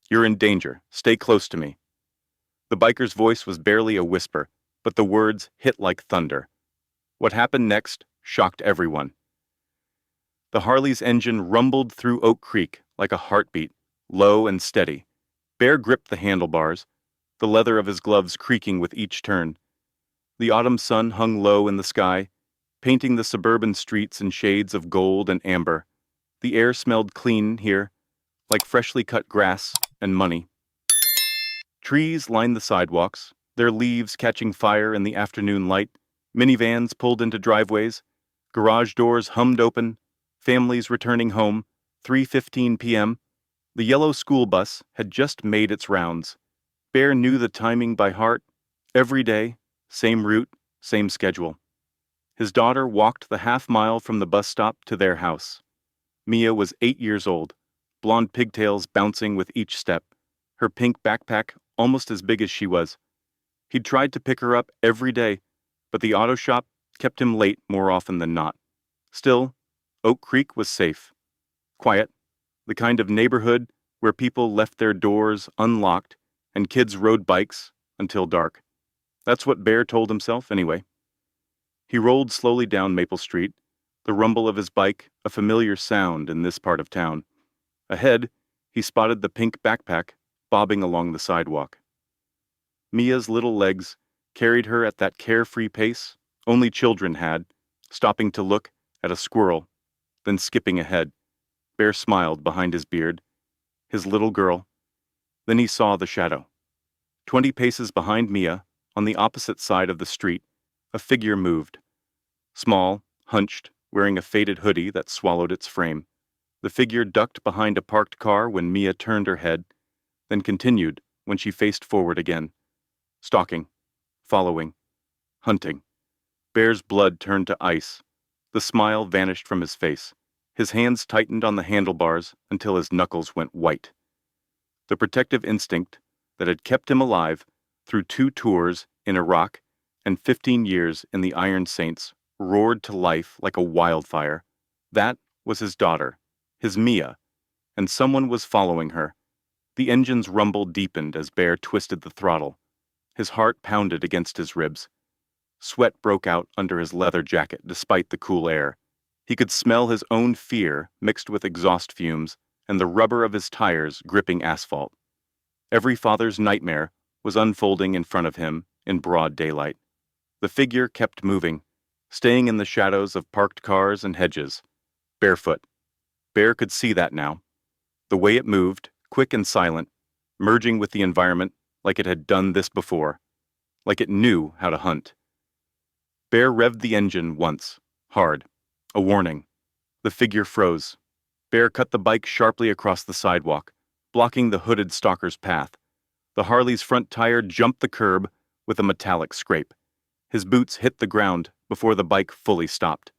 You're in danger. Stay close to me. The biker's voice was barely a whisper, but the words hit like thunder. What happened next shocked everyone. The Harley's engine rumbled through Oak Creek like a heartbeat, low and steady. Bear gripped the handlebars, the leather of his gloves creaking with each turn. The autumn sun hung low in the sky, painting the suburban streets in shades of gold and amber. The air smelled clean here, like freshly cut grass and money. Trees lined the sidewalks, their leaves catching fire in the afternoon light. Minivans pulled into driveways. Garage doors hummed open. Families returning home. 3:15 p.m. The yellow school bus had just made its rounds. Bear knew the timing by heart. Every day, same route, same schedule. His daughter walked the half-mile from the bus stop to their house. Mia was 8 years old, blonde pigtails bouncing with each step, her pink backpack almost as big as she was. He'd tried to pick her up every day, but the auto shop kept him late more often than not. Still, Oak Creek was safe. Quiet, the kind of neighborhood where people left their doors unlocked and kids rode bikes until dark. That's what Bear told himself, anyway. He rolled slowly down Maple Street, the rumble of his bike a familiar sound in this part of town. Ahead, he spotted the pink backpack bobbing along the sidewalk. Mia's little legs carried her at that carefree pace only children had, stopping to look at a squirrel, then skipping ahead. Bear smiled behind his beard. His little girl. Then he saw the shadow. 20 paces behind Mia, on the opposite side of the street, a figure moved. Small, hunched, wearing a faded hoodie that swallowed its frame. The figure ducked behind a parked car when Mia turned her head, then continued when she faced forward again. Stalking, following, hunting. Bear's blood turned to ice. The smile vanished from his face. His hands tightened on the handlebars until his knuckles went white. The protective instinct that had kept him alive through 2 tours in Iraq and 15 years in the Iron Saints roared to life like a wildfire. That was his daughter, his Mia, and someone was following her. The engine's rumble deepened as Bear twisted the throttle. His heart pounded against his ribs. Sweat broke out under his leather jacket despite the cool air. He could smell his own fear mixed with exhaust fumes and the rubber of his tires gripping asphalt. Every father's nightmare was unfolding in front of him in broad daylight. The figure kept moving, staying in the shadows of parked cars and hedges. Barefoot. Bear could see that now. The way it moved, quick and silent, merging with the environment like it had done this before, like it knew how to hunt. Bear revved the engine once, hard. A warning. The figure froze. Bear cut the bike sharply across the sidewalk, blocking the hooded stalker's path. The Harley's front tire jumped the curb with a metallic scrape. His boots hit the ground before the bike fully stopped.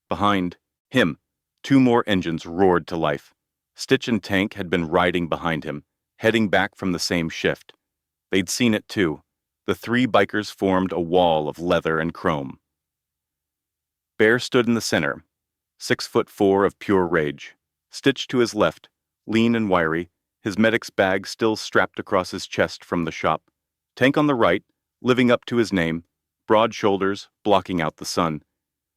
Behind him, 2 more engines roared to life. Stitch and Tank had been riding behind him, heading back from the same shift. They'd seen it too. The 3 bikers formed a wall of leather and chrome. Bear stood in the center, 6'4" of pure rage. Stitch to his left, lean and wiry, his medic's bag still strapped across his chest from the shop. Tank on the right, living up to his name, broad shoulders blocking out the sun.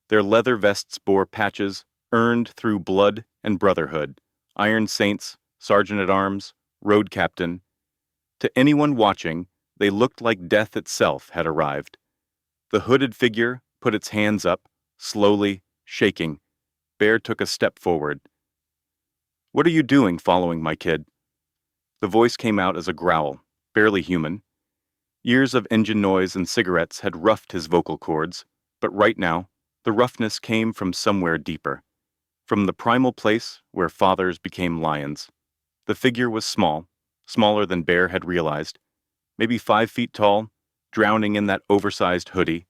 Their leather vests bore patches earned through blood and brotherhood. Iron Saints, Sergeant-at-Arms, Road Captain. To anyone watching, they looked like death itself had arrived. The hooded figure put its hands up, slowly, shaking. Bear took a step forward. "What are you doing following my kid?" The voice came out as a growl, barely human. Years of engine noise and cigarettes had roughed his vocal cords, but right now, the roughness came from somewhere deeper. From the primal place where fathers became lions. The figure was small, smaller than Bear had realized, maybe 5 feet tall, drowning in that oversized hoodie.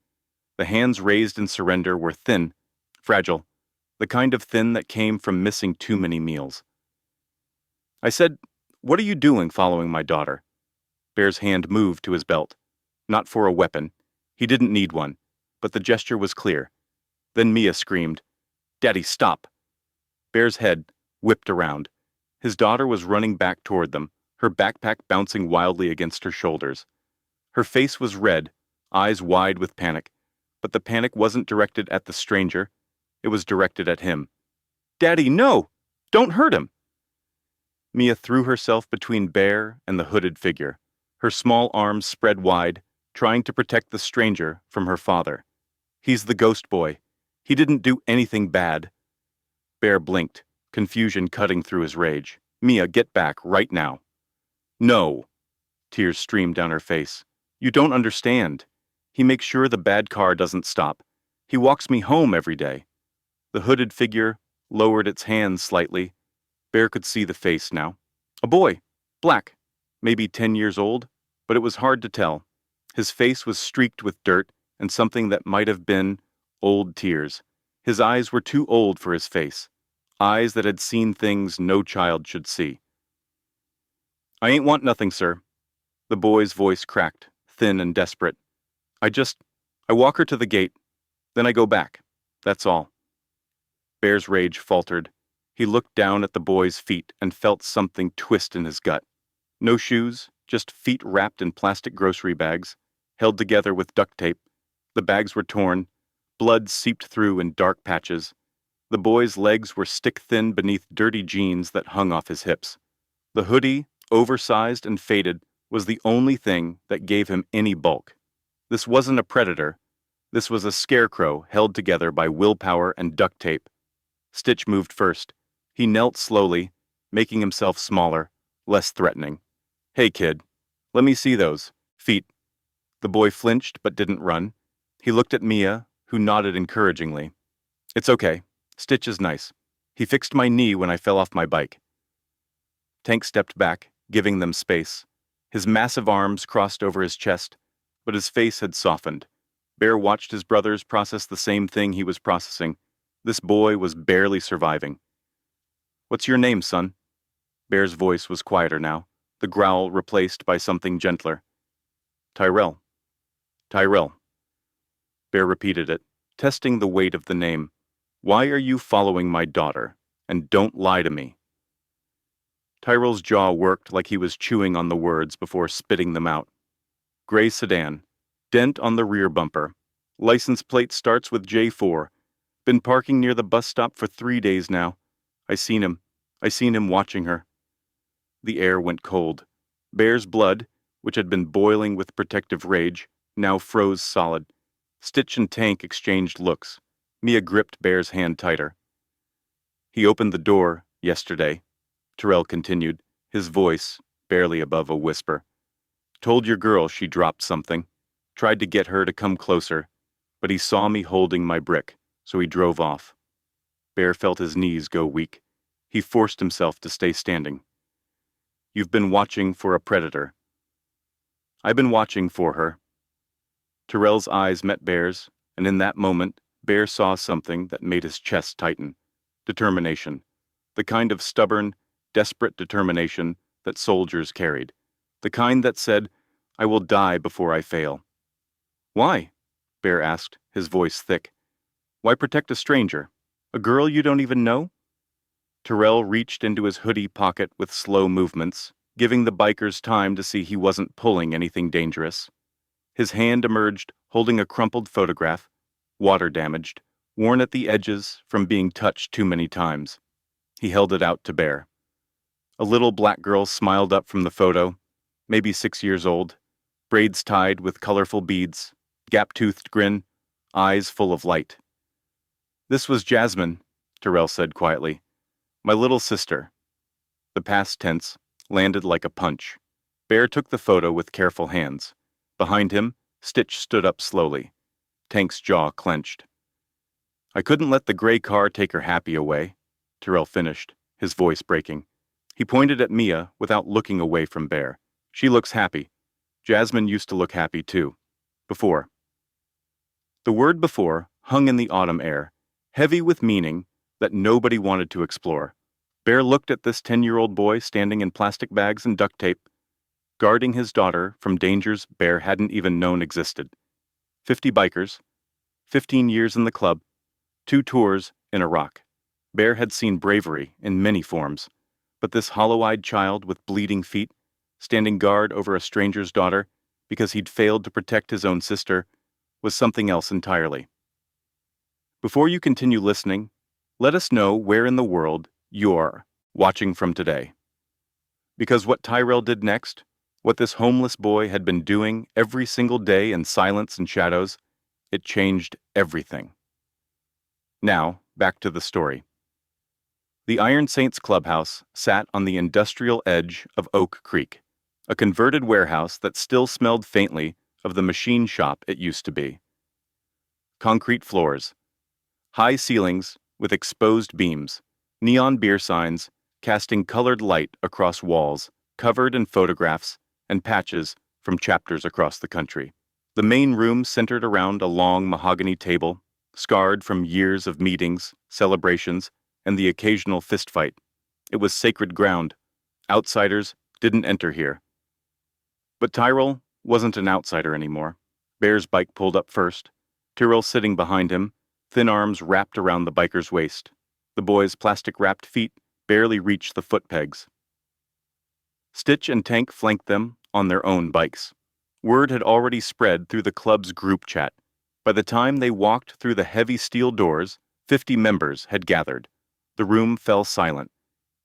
The hands raised in surrender were thin, fragile, the kind of thin that came from missing too many meals. I said, "What are you doing following my daughter?" Bear's hand moved to his belt. Not for a weapon. He didn't need one, but the gesture was clear. Then Mia screamed, "Daddy, stop!" Bear's head whipped around. His daughter was running back toward them, her backpack bouncing wildly against her shoulders. Her face was red, eyes wide with panic, but the panic wasn't directed at the stranger, it was directed at him. "Daddy, no! Don't hurt him!" Mia threw herself between Bear and the hooded figure, her small arms spread wide, trying to protect the stranger from her father. "He's the ghost boy. He didn't do anything bad." Bear blinked, confusion cutting through his rage. "Mia, get back right now." "No." Tears streamed down her face. "You don't understand. He makes sure the bad car doesn't stop. He walks me home every day." The hooded figure lowered its hands slightly. Bear could see the face now. A boy, black, maybe 10 years old, but it was hard to tell. His face was streaked with dirt and something that might have been old tears. His eyes were too old for his face, eyes that had seen things no child should see. "I ain't want nothing, sir." The boy's voice cracked, thin and desperate. I walk her to the gate, then I go back. That's all." Bear's rage faltered. He looked down at the boy's feet and felt something twist in his gut. No shoes, just feet wrapped in plastic grocery bags, held together with duct tape. The bags were torn, blood seeped through in dark patches. The boy's legs were stick-thin beneath dirty jeans that hung off his hips. The hoodie, oversized and faded, was the only thing that gave him any bulk. This wasn't a predator. This was a scarecrow held together by willpower and duct tape. Stitch moved first. He knelt slowly, making himself smaller, less threatening. "Hey, kid, let me see those feet." The boy flinched but didn't run. He looked at Mia, who nodded encouragingly. "It's okay. Stitch is nice. He fixed my knee when I fell off my bike." Tank stepped back, giving them space. His massive arms crossed over his chest, but his face had softened. Bear watched his brothers process the same thing he was processing. This boy was barely surviving. "What's your name, son?" Bear's voice was quieter now, the growl replaced by something gentler. "Tyrell." "Tyrell." Bear repeated it, testing the weight of the name. "Why are you following my daughter? And don't lie to me." Tyrell's jaw worked like he was chewing on the words before spitting them out. "Gray sedan. Dent on the rear bumper. License plate starts with J4. Been parking near the bus stop for 3 days now. I seen him watching her." The air went cold. Bear's blood, which had been boiling with protective rage, now froze solid. Stitch and Tank exchanged looks. Mia gripped Bear's hand tighter. "He opened the door yesterday," Tyrell continued, his voice barely above a whisper. "Told your girl she dropped something. Tried to get her to come closer, but he saw me holding my brick, so he drove off." Bear felt his knees go weak. He forced himself to stay standing. "You've been watching for a predator." "I've been watching for her." Tyrell's eyes met Bear's, and in that moment, Bear saw something that made his chest tighten. Determination. The kind of stubborn, desperate determination that soldiers carried. The kind that said, "I will die before I fail." "Why?" Bear asked, his voice thick. "Why protect a stranger? A girl you don't even know?" Tyrell reached into his hoodie pocket with slow movements, giving the bikers time to see he wasn't pulling anything dangerous. His hand emerged, holding a crumpled photograph, water-damaged, worn at the edges from being touched too many times. He held it out to Bear. A little black girl smiled up from the photo, maybe 6 years old, braids tied with colorful beads, gap-toothed grin, eyes full of light. "This was Jasmine," Tyrell said quietly. "My little sister." The past tense landed like a punch. Bear took the photo with careful hands. Behind him, Stitch stood up slowly. Tank's jaw clenched. "I couldn't let the gray car take her happy away," Tyrell finished, his voice breaking. He pointed at Mia without looking away from Bear. "She looks happy. Jasmine used to look happy too. Before." The word before hung in the autumn air, heavy with meaning that nobody wanted to explore. Bear looked at this 10-year-old boy standing in plastic bags and duct tape, guarding his daughter from dangers Bear hadn't even known existed. 50 bikers, 15 years in the club, 2 tours in Iraq. Bear had seen bravery in many forms, but this hollow-eyed child with bleeding feet, standing guard over a stranger's daughter because he'd failed to protect his own sister, was something else entirely. Before you continue listening, let us know where in the world you're watching from today. Because what Tyrell did next, what this homeless boy had been doing every single day in silence and shadows, it changed everything. Now, back to the story. The Iron Saints clubhouse sat on the industrial edge of Oak Creek, a converted warehouse that still smelled faintly of the machine shop it used to be. Concrete floors, high ceilings with exposed beams, neon beer signs casting colored light across walls, covered in photographs and patches from chapters across the country. The main room centered around a long mahogany table, scarred from years of meetings, celebrations, and the occasional fistfight. It was sacred ground. Outsiders didn't enter here. But Tyrell wasn't an outsider anymore. Bear's bike pulled up first, Tyrell sitting behind him, thin arms wrapped around the biker's waist. The boy's plastic-wrapped feet barely reached the foot pegs. Stitch and Tank flanked them on their own bikes. Word had already spread through the club's group chat. By the time they walked through the heavy steel doors, 50 members had gathered. The room fell silent.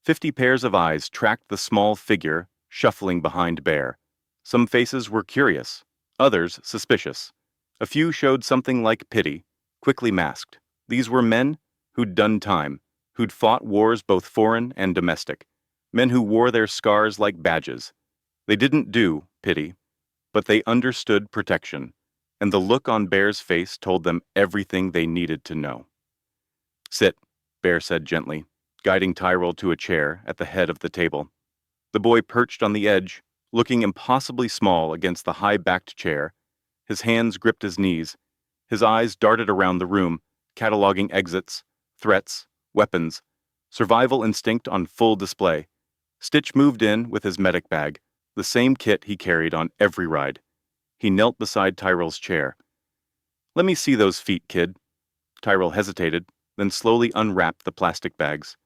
50 pairs of eyes tracked the small figure shuffling behind Bear. Some faces were curious, others suspicious. A few showed something like pity, quickly masked. These were men who'd done time, who'd fought wars both foreign and domestic, men who wore their scars like badges. They didn't do pity, but they understood protection, and the look on Bear's face told them everything they needed to know. "Sit," Bear said gently, guiding Tyrell to a chair at the head of the table. The boy perched on the edge, looking impossibly small against the high-backed chair. His hands gripped his knees. His eyes darted around the room, cataloging exits, threats, weapons, survival instinct on full display. Stitch moved in with his medic bag, the same kit he carried on every ride. He knelt beside Tyrell's chair. "Let me see those feet, kid." Tyrell hesitated, then slowly unwrapped the plastic bags.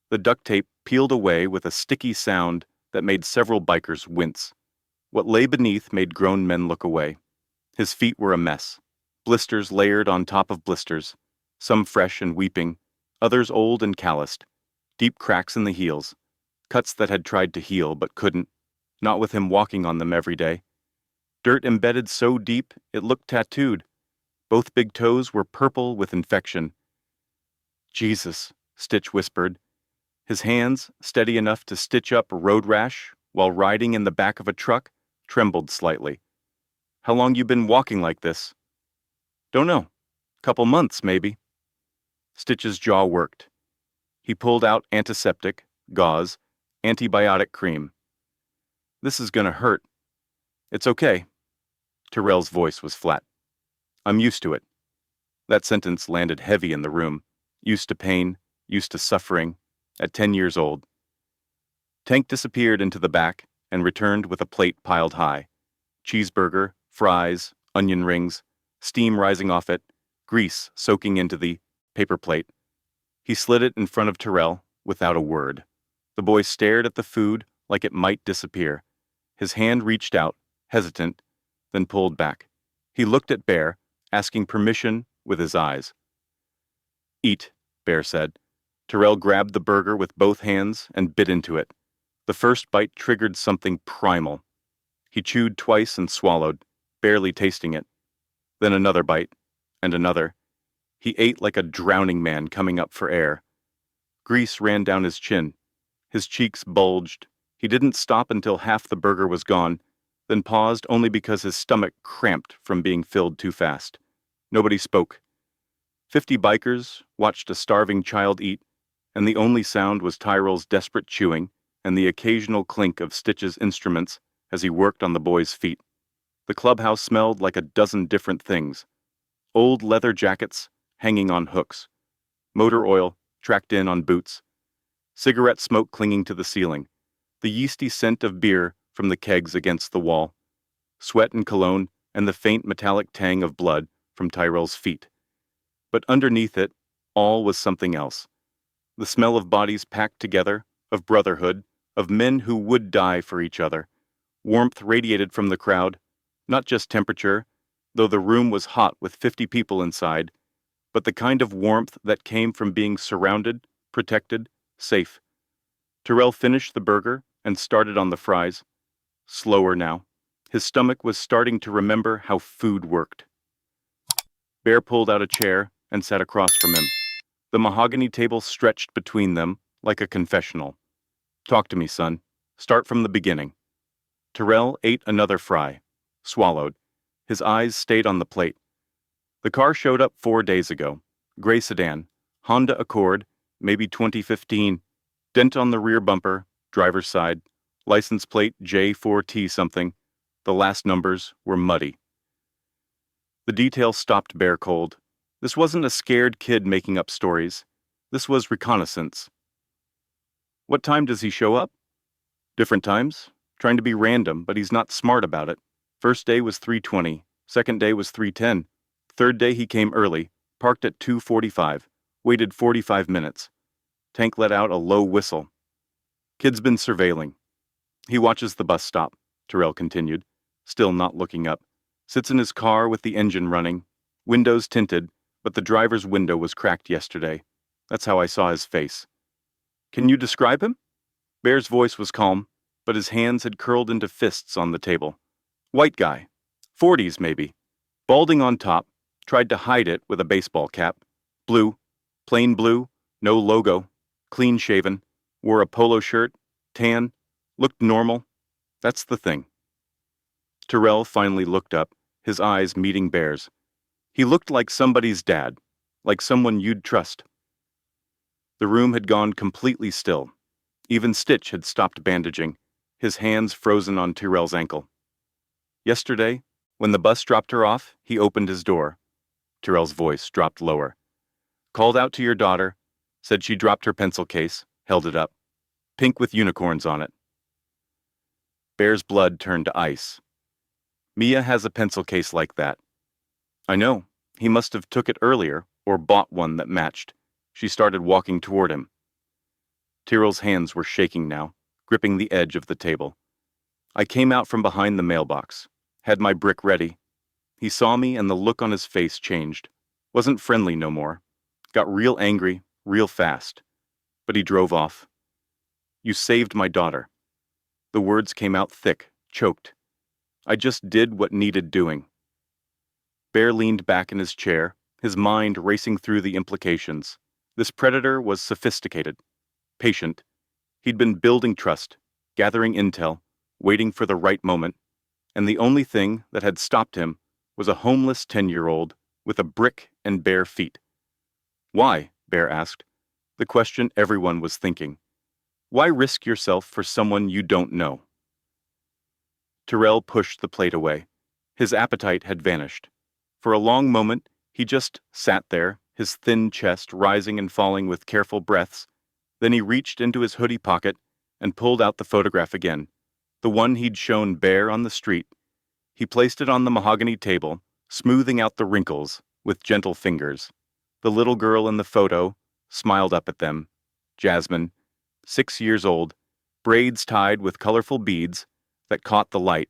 The duct tape peeled away with a sticky sound that made several bikers wince. What lay beneath made grown men look away. His feet were a mess. Blisters layered on top of blisters, some fresh and weeping, others old and calloused. Deep cracks in the heels, cuts that had tried to heal but couldn't, not with him walking on them every day. Dirt embedded so deep it looked tattooed. Both big toes were purple with infection. "Jesus," Stitch whispered. His hands, steady enough to stitch up a road rash while riding in the back of a truck, trembled slightly. "How long you been walking like this?" "Don't know. Couple months, maybe." Stitch's jaw worked. He pulled out antiseptic, gauze, antibiotic cream. "This is gonna hurt." "It's okay." Tyrell's voice was flat. "I'm used to it." That sentence landed heavy in the room. Used to pain, used to suffering, at 10 years old. Tank disappeared into the back and returned with a plate piled high. Cheeseburger, fries, onion rings, steam rising off it, grease soaking into the paper plate. He slid it in front of Tyrell without a word. The boy stared at the food like it might disappear. His hand reached out, hesitant, then pulled back. He looked at Bear, asking permission with his eyes. "Eat," Bear said. Tyrell grabbed the burger with both hands and bit into it. The first bite triggered something primal. He chewed twice and swallowed, barely tasting it. Then another bite, and another. He ate like a drowning man coming up for air. Grease ran down his chin. His cheeks bulged. He didn't stop until half the burger was gone, then paused only because his stomach cramped from being filled too fast. Nobody spoke. 50 bikers watched a starving child eat, and the only sound was Tyrell's desperate chewing and the occasional clink of Stitch's instruments as he worked on the boy's feet. The clubhouse smelled like a dozen different things. Old leather jackets hanging on hooks, motor oil tracked in on boots, cigarette smoke clinging to the ceiling, the yeasty scent of beer from the kegs against the wall, sweat and cologne, and the faint metallic tang of blood from Tyrell's feet. But underneath it, all was something else. The smell of bodies packed together, of brotherhood, of men who would die for each other. Warmth radiated from the crowd, not just temperature, though the room was hot with 50 people inside, but the kind of warmth that came from being surrounded, protected, safe. Terrell finished the burger and started on the fries. Slower now. His stomach was starting to remember how food worked. Bear pulled out a chair and sat across from him. The mahogany table stretched between them like a confessional. Talk to me, son. Start from the beginning. Terrell ate another fry. Swallowed. His eyes stayed on the plate. The car showed up 4 days ago. Gray sedan. Honda Accord, maybe 2015. Dent on the rear bumper, driver's side. License plate J4T something. The last numbers were muddy. The details stopped Bear cold. This wasn't a scared kid making up stories. This was reconnaissance. What time does he show up? Different times. Trying to be random, but he's not smart about it. First day was 3:20. Second day was 3:10. Third day he came early, parked at 2:45, waited 45 minutes. Tank let out a low whistle. Kid's been surveilling. He watches the bus stop, Terrell continued, still not looking up. Sits in his car with the engine running. Windows tinted, but the driver's window was cracked yesterday. That's how I saw his face. Can you describe him? Bear's voice was calm, but his hands had curled into fists on the table. White guy. 40s maybe. Balding on top, tried to hide it with a baseball cap. Blue. Plain blue. No logo. Clean shaven. Wore a polo shirt. Tan. Looked normal. That's the thing. Terrell finally looked up, his eyes meeting Bear's. He looked like somebody's dad, like someone you'd trust. The room had gone completely still. Even Stitch had stopped bandaging, his hands frozen on Terrell's ankle. Yesterday, when the bus dropped her off, he opened his door. Terrell's voice dropped lower. Called out to your daughter, said she dropped her pencil case, held it up. Pink with unicorns on it. Bear's blood turned to ice. Mia has a pencil case like that. I know. He must have took it earlier, or bought one that matched. She started walking toward him. Terrell's hands were shaking now, gripping the edge of the table. I came out from behind the mailbox, had my brick ready. He saw me and the look on his face changed. Wasn't friendly no more. Got real angry, real fast. But he drove off. You saved my daughter. The words came out thick, choked. I just did what needed doing. Bear leaned back in his chair, his mind racing through the implications. This predator was sophisticated, patient. He'd been building trust, gathering intel, waiting for the right moment, and the only thing that had stopped him was a homeless 10-year-old with a brick and bare feet. Why? Bear asked. The question everyone was thinking. Why risk yourself for someone you don't know? Terrell pushed the plate away. His appetite had vanished. For a long moment, he just sat there, his thin chest rising and falling with careful breaths. Then he reached into his hoodie pocket and pulled out the photograph again, the one he'd shown Bear on the street. He placed it on the mahogany table, smoothing out the wrinkles with gentle fingers. The little girl in the photo smiled up at them. Jasmine, 6 years old, braids tied with colorful beads that caught the light.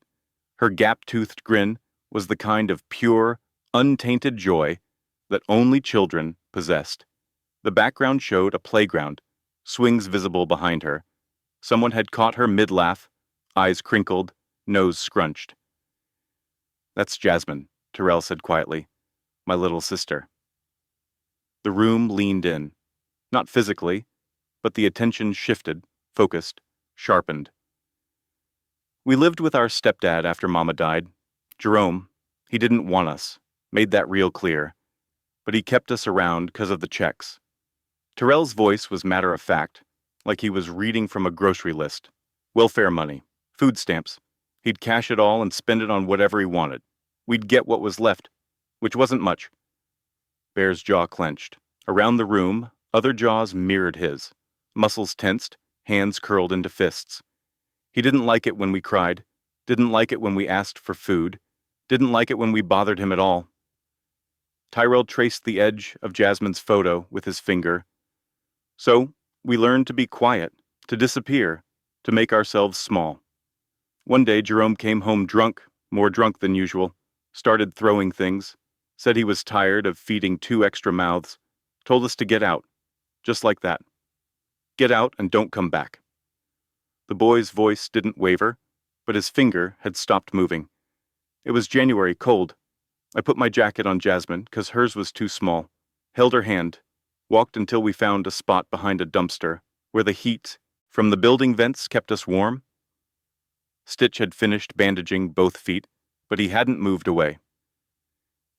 Her gap-toothed grin was the kind of pure, untainted joy that only children possessed. The background showed a playground, swings visible behind her. Someone had caught her mid-laugh, eyes crinkled, nose scrunched. That's Jasmine, Terrell said quietly. My little sister. The room leaned in. Not physically, but the attention shifted, focused, sharpened. We lived with our stepdad after Mama died. Jerome, he didn't want us, made that real clear. But he kept us around 'cause of the checks. Terrell's voice was matter of fact, like he was reading from a grocery list. Welfare money, food stamps. He'd cash it all and spend it on whatever he wanted. We'd get what was left, which wasn't much. Bear's jaw clenched. Around the room, other jaws mirrored his. Muscles tensed, hands curled into fists. He didn't like it when we cried, didn't like it when we asked for food, didn't like it when we bothered him at all. Tyrell traced the edge of Jasmine's photo with his finger. So, we learned to be quiet, to disappear, to make ourselves small. One day, Jerome came home drunk, more drunk than usual, started throwing things, said he was tired of feeding 2 extra mouths, told us to get out, just like that. Get out and don't come back. The boy's voice didn't waver, but his finger had stopped moving. It was January, cold. I put my jacket on Jasmine, 'cause hers was too small, held her hand, walked until we found a spot behind a dumpster, where the heat from the building vents kept us warm. Stitch had finished bandaging both feet, but he hadn't moved away.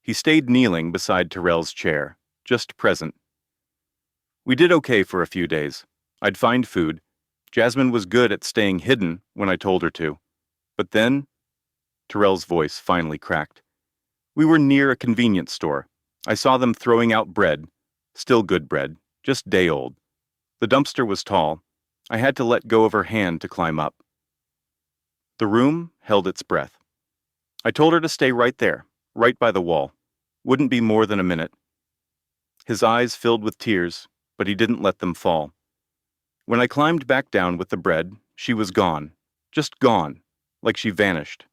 He stayed kneeling beside Terrell's chair, just present. We did okay for a few days. I'd find food. Jasmine was good at staying hidden when I told her to. But then, Terrell's voice finally cracked. We were near a convenience store. I saw them throwing out bread. Still good bread, just day old. The dumpster was tall. I had to let go of her hand to climb up. The room held its breath. I told her to stay right there, right by the wall. Wouldn't be more than a minute. His eyes filled with tears, but he didn't let them fall. When I climbed back down with the bread, she was gone. Just gone, like she vanished.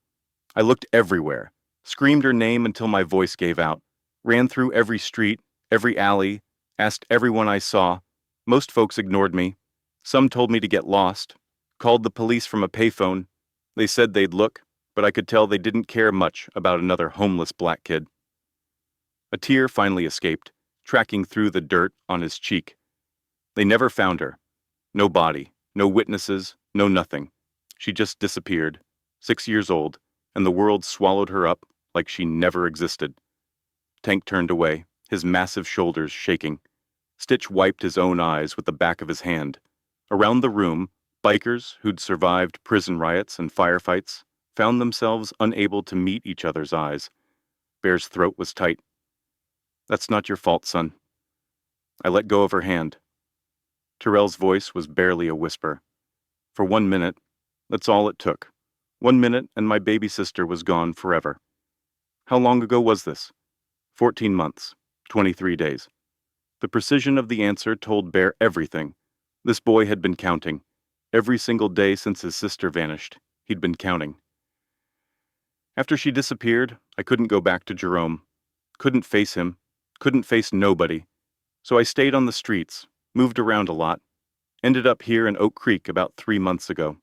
I looked everywhere, screamed her name until my voice gave out, ran through every street, every alley, asked everyone I saw. Most folks ignored me. Some told me to get lost, called the police from a payphone. They said they'd look, but I could tell they didn't care much about another homeless black kid. A tear finally escaped, tracking through the dirt on his cheek. They never found her. No body, no witnesses, no nothing. She just disappeared, 6 years old, and the world swallowed her up like she never existed. Tank turned away, his massive shoulders shaking. Stitch wiped his own eyes with the back of his hand. Around the room, bikers who'd survived prison riots and firefights found themselves unable to meet each other's eyes. Bear's throat was tight. That's not your fault, son. I let go of her hand. Terrell's voice was barely a whisper. For 1 minute, that's all it took. 1 minute and my baby sister was gone forever. How long ago was this? 14 months, 23 days. The precision of the answer told Bear everything. This boy had been counting. Every single day since his sister vanished, he'd been counting. After she disappeared, I couldn't go back to Jerome. Couldn't face him. Couldn't face nobody. So I stayed on the streets, moved around a lot, ended up here in Oak Creek about 3 months ago.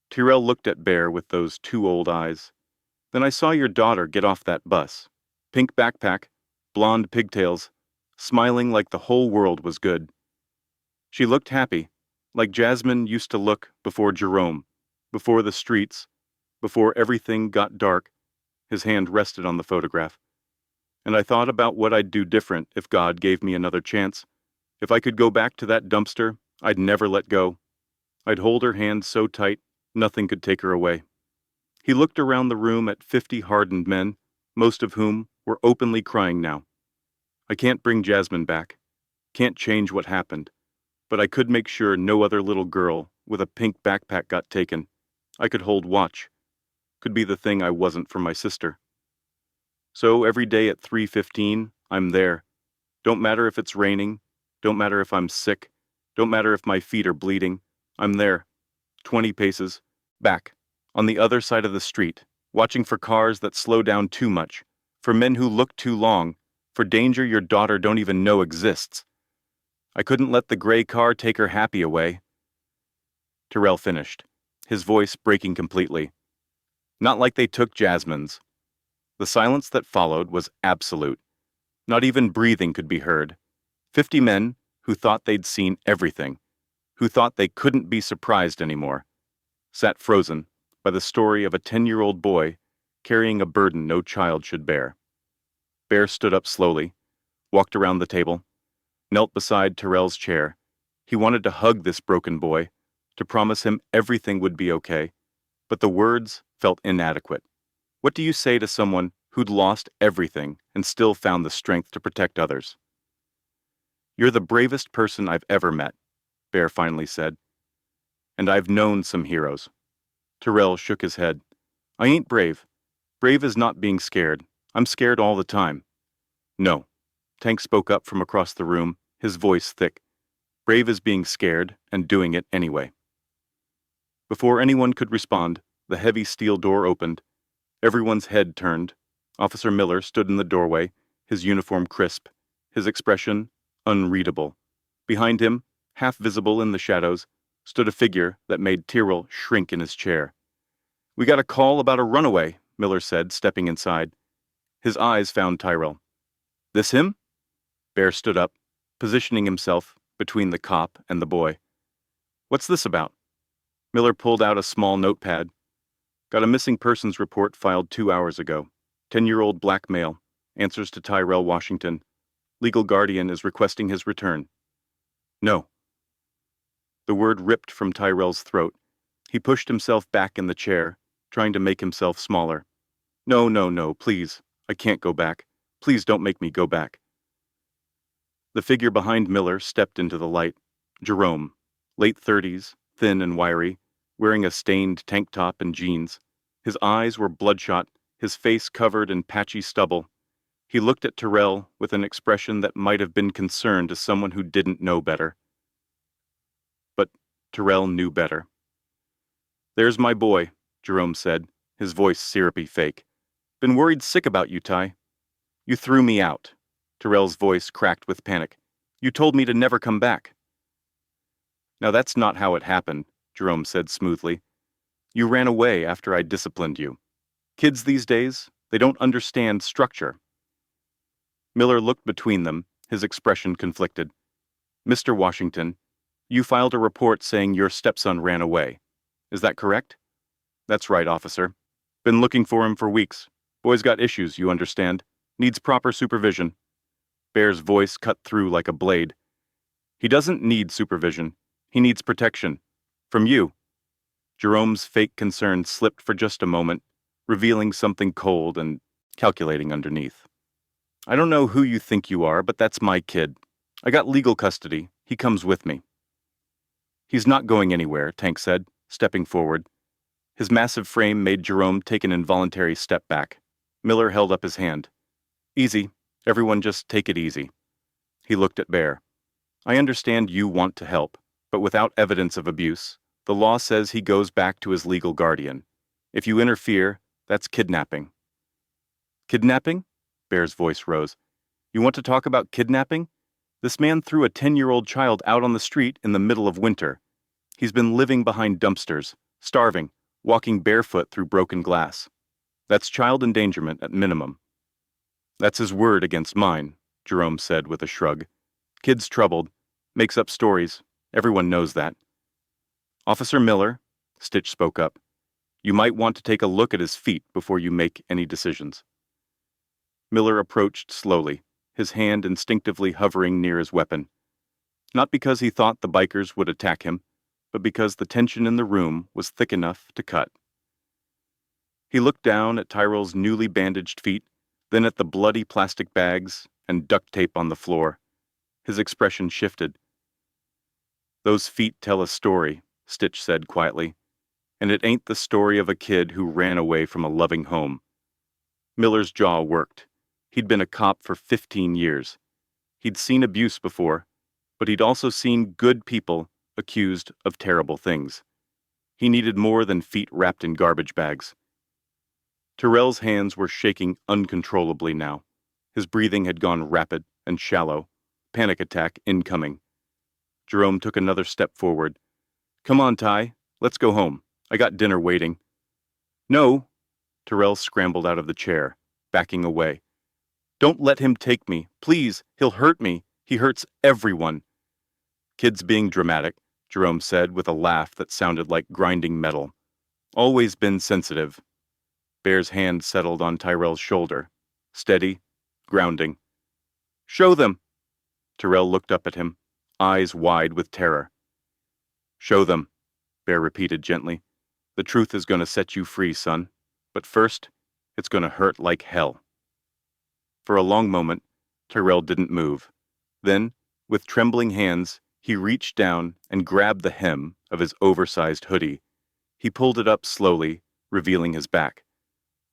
Terrell looked at Bear with those 2 old eyes. Then I saw your daughter get off that bus. Pink backpack, blonde pigtails, smiling like the whole world was good. She looked happy, like Jasmine used to look before Jerome, before the streets, before everything got dark. His hand rested on the photograph. And I thought about what I'd do different if God gave me another chance. If I could go back to that dumpster, I'd never let go. I'd hold her hand so tight, nothing could take her away. He looked around the room at 50 hardened men, most of whom were openly crying now. I can't bring Jasmine back, can't change what happened, but I could make sure no other little girl with a pink backpack got taken. I could hold watch, could be the thing I wasn't for my sister. So every day at 3:15, I'm there. Don't matter if it's raining, don't matter if I'm sick, don't matter if my feet are bleeding, I'm there. 20 paces, back, on the other side of the street, watching for cars that slow down too much, for men who look too long, for danger your daughter don't even know exists. I couldn't let the gray car take her happy away. Terrell finished, his voice breaking completely. Not like they took Jasmine's. The silence that followed was absolute. Not even breathing could be heard. 50 men who thought they'd seen everything, who thought they couldn't be surprised anymore, sat frozen by the story of a 10-year-old boy carrying a burden no child should bear. Bear stood up slowly, walked around the table, knelt beside Terrell's chair. He wanted to hug this broken boy, to promise him everything would be okay, but the words felt inadequate. What do you say to someone who'd lost everything and still found the strength to protect others? You're the bravest person I've ever met, Bear finally said. And I've known some heroes. Terrell shook his head. I ain't brave. Brave is not being scared. I'm scared all the time. No. Tank spoke up from across the room, his voice thick. Brave is being scared and doing it anyway. Before anyone could respond, the heavy steel door opened. Everyone's head turned. Officer Miller stood in the doorway, his uniform crisp, his expression unreadable. Behind him, half visible in the shadows, stood a figure that made Tyrrell shrink in his chair. "We got a call about a runaway," Miller said, stepping inside. His eyes found Tyrrell. "This him?" Bear stood up, positioning himself between the cop and the boy. "What's this about?" Miller pulled out a small notepad. "Got a missing persons report filed 2 hours ago. 10-year-old black male. Answers to Tyrell Washington. Legal guardian is requesting his return." "No." The word ripped from Tyrell's throat. He pushed himself back in the chair, trying to make himself smaller. "No, no, no, please. I can't go back. Please don't make me go back." The figure behind Miller stepped into the light. Jerome, late 30s, thin and wiry, wearing a stained tank top and jeans. His eyes were bloodshot, his face covered in patchy stubble. He looked at Tyrrell with an expression that might have been concern to someone who didn't know better. But Tyrrell knew better. "There's my boy," Jerome said, his voice syrupy fake. "Been worried sick about you, Ty." "You threw me out." Tyrrell's voice cracked with panic. "You told me to never come back." "Now that's not how it happened," Jerome said smoothly. "You ran away after I disciplined you. Kids these days, they don't understand structure." Miller looked between them, his expression conflicted. "Mr. Washington, you filed a report saying your stepson ran away. Is that correct?" "That's right, officer. Been looking for him for weeks. Boy's got issues, you understand. Needs proper supervision." Bear's voice cut through like a blade. "He doesn't need supervision. He needs protection. From you." Jerome's fake concern slipped for just a moment, revealing something cold and calculating underneath. "I don't know who you think you are, but that's my kid. I got legal custody. He comes with me." "He's not going anywhere," Tank said, stepping forward. His massive frame made Jerome take an involuntary step back. Miller held up his hand. "Easy. Everyone just take it easy." He looked at Bear. "I understand you want to help, but without evidence of abuse, the law says he goes back to his legal guardian. If you interfere, that's kidnapping." "Kidnapping?" Bear's voice rose. "You want to talk about kidnapping? This man threw a 10-year-old child out on the street in the middle of winter. He's been living behind dumpsters, starving, walking barefoot through broken glass. That's child endangerment at minimum." "That's his word against mine," Jerome said with a shrug. "Kid's troubled, makes up stories. Everyone knows that." "Officer Miller," Stitch spoke up, "you might want to take a look at his feet before you make any decisions." Miller approached slowly, his hand instinctively hovering near his weapon. Not because he thought the bikers would attack him, but because the tension in the room was thick enough to cut. He looked down at Tyrell's newly bandaged feet, then at the bloody plastic bags and duct tape on the floor. His expression shifted. "Those feet tell a story," Stitch said quietly, "and it ain't the story of a kid who ran away from a loving home." Miller's jaw worked. He'd been a cop for 15 years. He'd seen abuse before, but he'd also seen good people accused of terrible things. He needed more than feet wrapped in garbage bags. Tyrrell's hands were shaking uncontrollably now. His breathing had gone rapid and shallow. Panic attack incoming. Jerome took another step forward. "Come on, Ty. Let's go home. I got dinner waiting." "No." Tyrrell scrambled out of the chair, backing away. "Don't let him take me. Please, he'll hurt me. He hurts everyone." "Kid's being dramatic," Jerome said with a laugh that sounded like grinding metal. "Always been sensitive." Bear's hand settled on Tyrell's shoulder. Steady, grounding. "Show them." Tyrrell looked up at him, eyes wide with terror. "Show them," Bear repeated gently. "The truth is going to set you free, son. But first, it's going to hurt like hell." For a long moment, Tyrrell didn't move. Then, with trembling hands, he reached down and grabbed the hem of his oversized hoodie. He pulled it up slowly, revealing his back.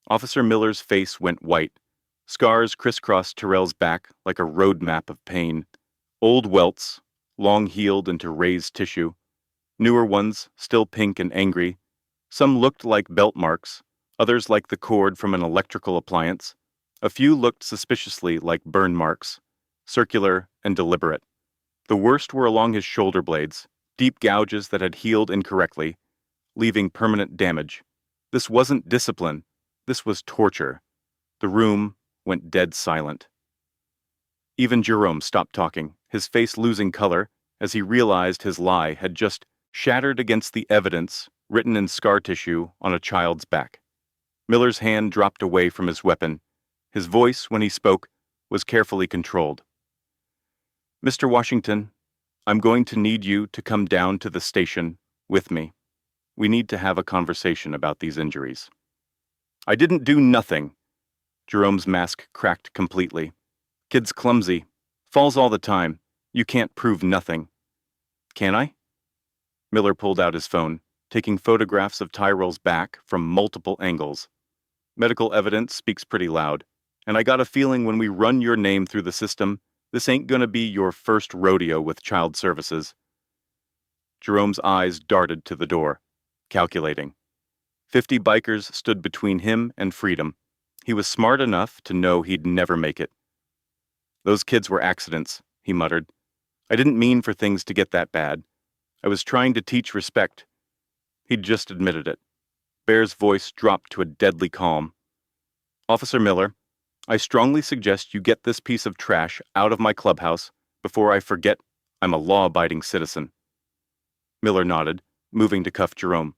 Officer Miller's face went white. Scars crisscrossed Tyrrell's back like a road map of pain. Old welts, long healed into raised tissue. Newer ones, still pink and angry. Some looked like belt marks, others like the cord from an electrical appliance. A few looked suspiciously like burn marks, circular and deliberate. The worst were along his shoulder blades, deep gouges that had healed incorrectly, leaving permanent damage. This wasn't discipline. This was torture. The room went dead silent. Even Jerome stopped talking, his face losing color as he realized his lie had just shattered against the evidence written in scar tissue on a child's back. Miller's hand dropped away from his weapon. His voice, when he spoke, was carefully controlled. "Mr. Washington, I'm going to need you to come down to the station with me. We need to have a conversation about these injuries." "I didn't do nothing." Jerome's mask cracked completely. "Kid's clumsy. Falls all the time. You can't prove nothing." "Can I?" Miller pulled out his phone, taking photographs of Tyrell's back from multiple angles. "Medical evidence speaks pretty loud, and I got a feeling when we run your name through the system, this ain't gonna be your first rodeo with child services." Jerome's eyes darted to the door, calculating. 50 bikers stood between him and freedom. He was smart enough to know he'd never make it. "Those kids were accidents," he muttered. "I didn't mean for things to get that bad. I was trying to teach respect." He'd just admitted it. Bear's voice dropped to a deadly calm. "Officer Miller, I strongly suggest you get this piece of trash out of my clubhouse before I forget I'm a law-abiding citizen." Miller nodded, moving to cuff Jerome.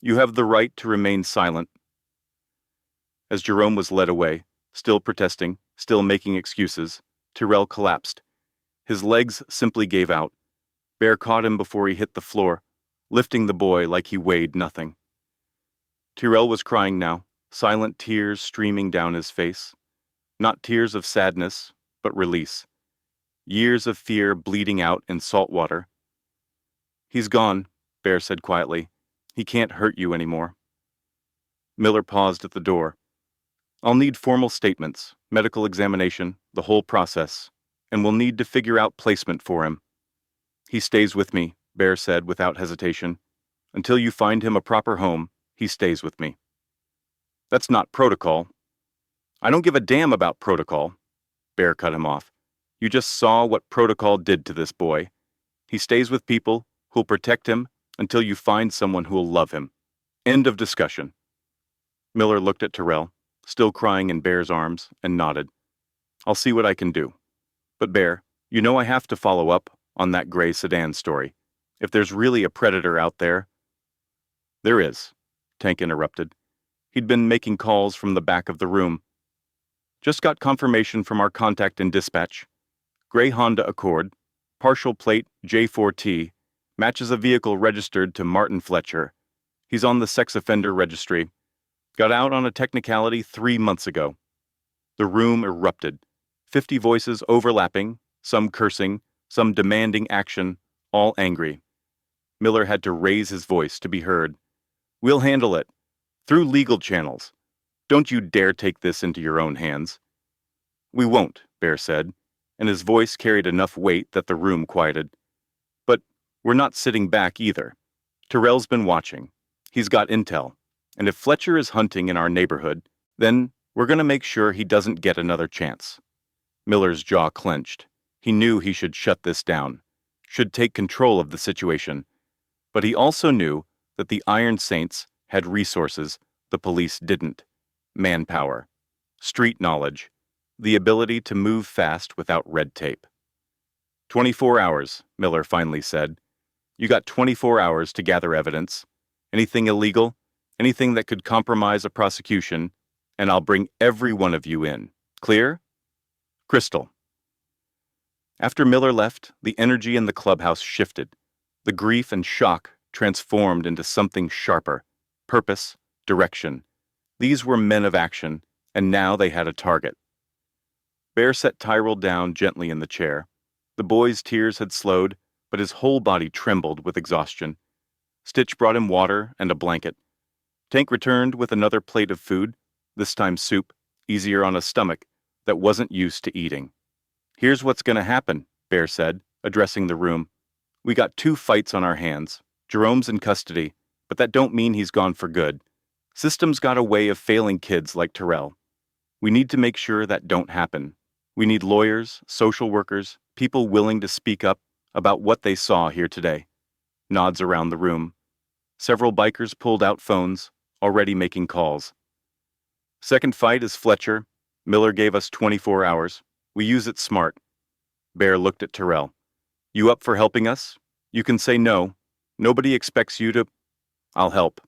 "You have the right to remain silent." As Jerome was led away, still protesting, still making excuses, Tyrell collapsed. His legs simply gave out. Bear caught him before he hit the floor, lifting the boy like he weighed nothing. Tyrell was crying now, silent tears streaming down his face. Not tears of sadness, but release. Years of fear bleeding out in salt water. "He's gone," Bear said quietly. "He can't hurt you anymore." Miller paused at the door. "I'll need formal statements, medical examination, the whole process, and we'll need to figure out placement for him." "He stays with me," Bear said without hesitation. "Until you find him a proper home, he stays with me." "That's not protocol." "I don't give a damn about protocol." Bear cut him off. "You just saw what protocol did to this boy. He stays with people who'll protect him until you find someone who'll love him. End of discussion." Miller looked at Tyrell, still crying in Bear's arms, and nodded. "I'll see what I can do. But Bear, you know I have to follow up on that gray sedan story. If there's really a predator out there—" "There is," Tank interrupted. He'd been making calls from the back of the room. "Just got confirmation from our contact in dispatch. Gray Honda Accord, partial plate J4T, matches a vehicle registered to Martin Fletcher. He's on the sex offender registry. Got out on a technicality 3 months ago." The room erupted. 50 voices overlapping, some cursing, some demanding action, all angry. Miller had to raise his voice to be heard. "We'll handle it. Through legal channels. Don't you dare take this into your own hands." "We won't," Bear said, and his voice carried enough weight that the room quieted. "But we're not sitting back either. Tyrell's been watching. He's got intel. And if Fletcher is hunting in our neighborhood, then we're going to make sure he doesn't get another chance." Miller's jaw clenched. He knew he should shut this down, should take control of the situation. But he also knew that the Iron Saints had resources the police didn't. Manpower, street knowledge, the ability to move fast without red tape. 24 hours, Miller finally said. "You got 24 hours to gather evidence. Anything illegal, anything that could compromise a prosecution, and I'll bring every one of you in. Clear?" "Crystal." After Miller left, the energy in the clubhouse shifted. The grief and shock transformed into something sharper. Purpose, direction. These were men of action, and now they had a target. Bear set Tyrell down gently in the chair. The boy's tears had slowed, but his whole body trembled with exhaustion. Stitch brought him water and a blanket. Tank returned with another plate of food, this time soup, easier on a stomach that wasn't used to eating. "Here's what's going to happen," Bear said, addressing the room. "We got 2 fights on our hands. Jerome's in custody, but that don't mean he's gone for good. System's got a way of failing kids like Terrell. We need to make sure that don't happen. We need lawyers, social workers, people willing to speak up about what they saw here today. Nods around the room. Several bikers pulled out phones, already making calls. Second fight is Fletcher. Miller gave us 24 hours. We use it smart. Bear looked at Terrell. You up for helping us? You can say no. Nobody expects you to. I'll help.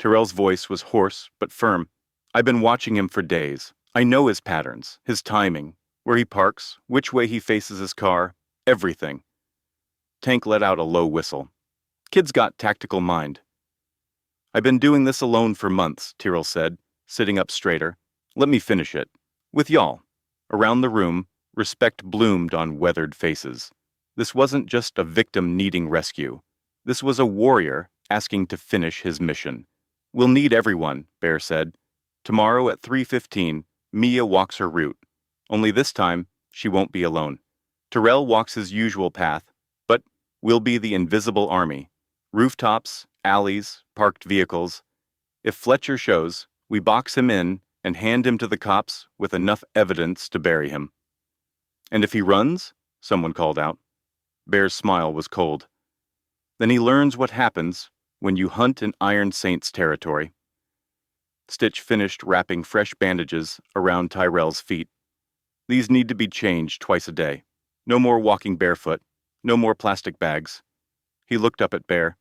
Terrell's voice was hoarse but firm. I've been watching him for days. I know his patterns, his timing, where he parks, which way he faces his car, everything. Tank let out a low whistle. Kid's got tactical mind. I've been doing this alone for months, Tyrrell said, sitting up straighter. Let me finish it. With y'all. Around the room, respect bloomed on weathered faces. This wasn't just a victim needing rescue. This was a warrior asking to finish his mission. We'll need everyone, Bear said. Tomorrow at 3:15, Mia walks her route. Only this time, she won't be alone. Terrell walks his usual path, but we'll be the invisible army. Rooftops, alleys, parked vehicles. If Fletcher shows, we box him in and hand him to the cops with enough evidence to bury him. And if he runs? Someone called out. Bear's smile was cold. Then he learns what happens when you hunt in Iron Saints territory. Stitch finished wrapping fresh bandages around Tyrell's feet. These need to be changed twice a day. No more walking barefoot. No more plastic bags. He looked up at Bear.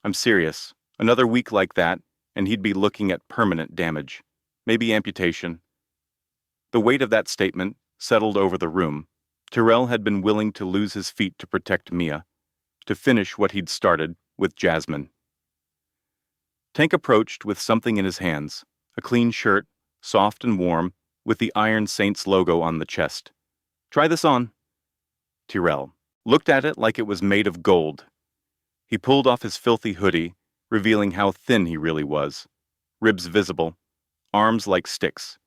I'm serious. Another week like that, and he'd be looking at permanent damage. Maybe amputation. The weight of that statement settled over the room. Tyrell had been willing to lose his feet to protect Mia, to finish what he'd started with Jasmine. Tank approached with something in his hands, a clean shirt, soft and warm, with the Iron Saints logo on the chest. Try this on. Tyrell looked at it like it was made of gold. He pulled off his filthy hoodie, revealing how thin he really was. Ribs visible, arms like sticks.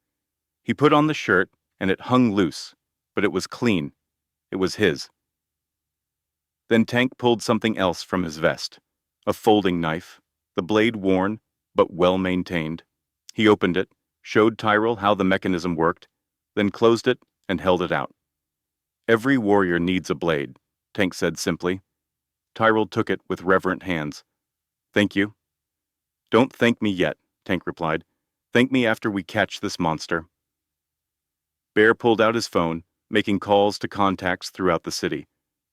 He put on the shirt, and it hung loose, but it was clean. It was his. Then Tank pulled something else from his vest, a folding knife, the blade worn, but well-maintained. He opened it, showed Tyrell how the mechanism worked, then closed it and held it out. Every warrior needs a blade, Tank said simply. Tyrell took it with reverent hands. Thank you. Don't thank me yet, Tank replied. Thank me after we catch this monster. Bear pulled out his phone, making calls to contacts throughout the city.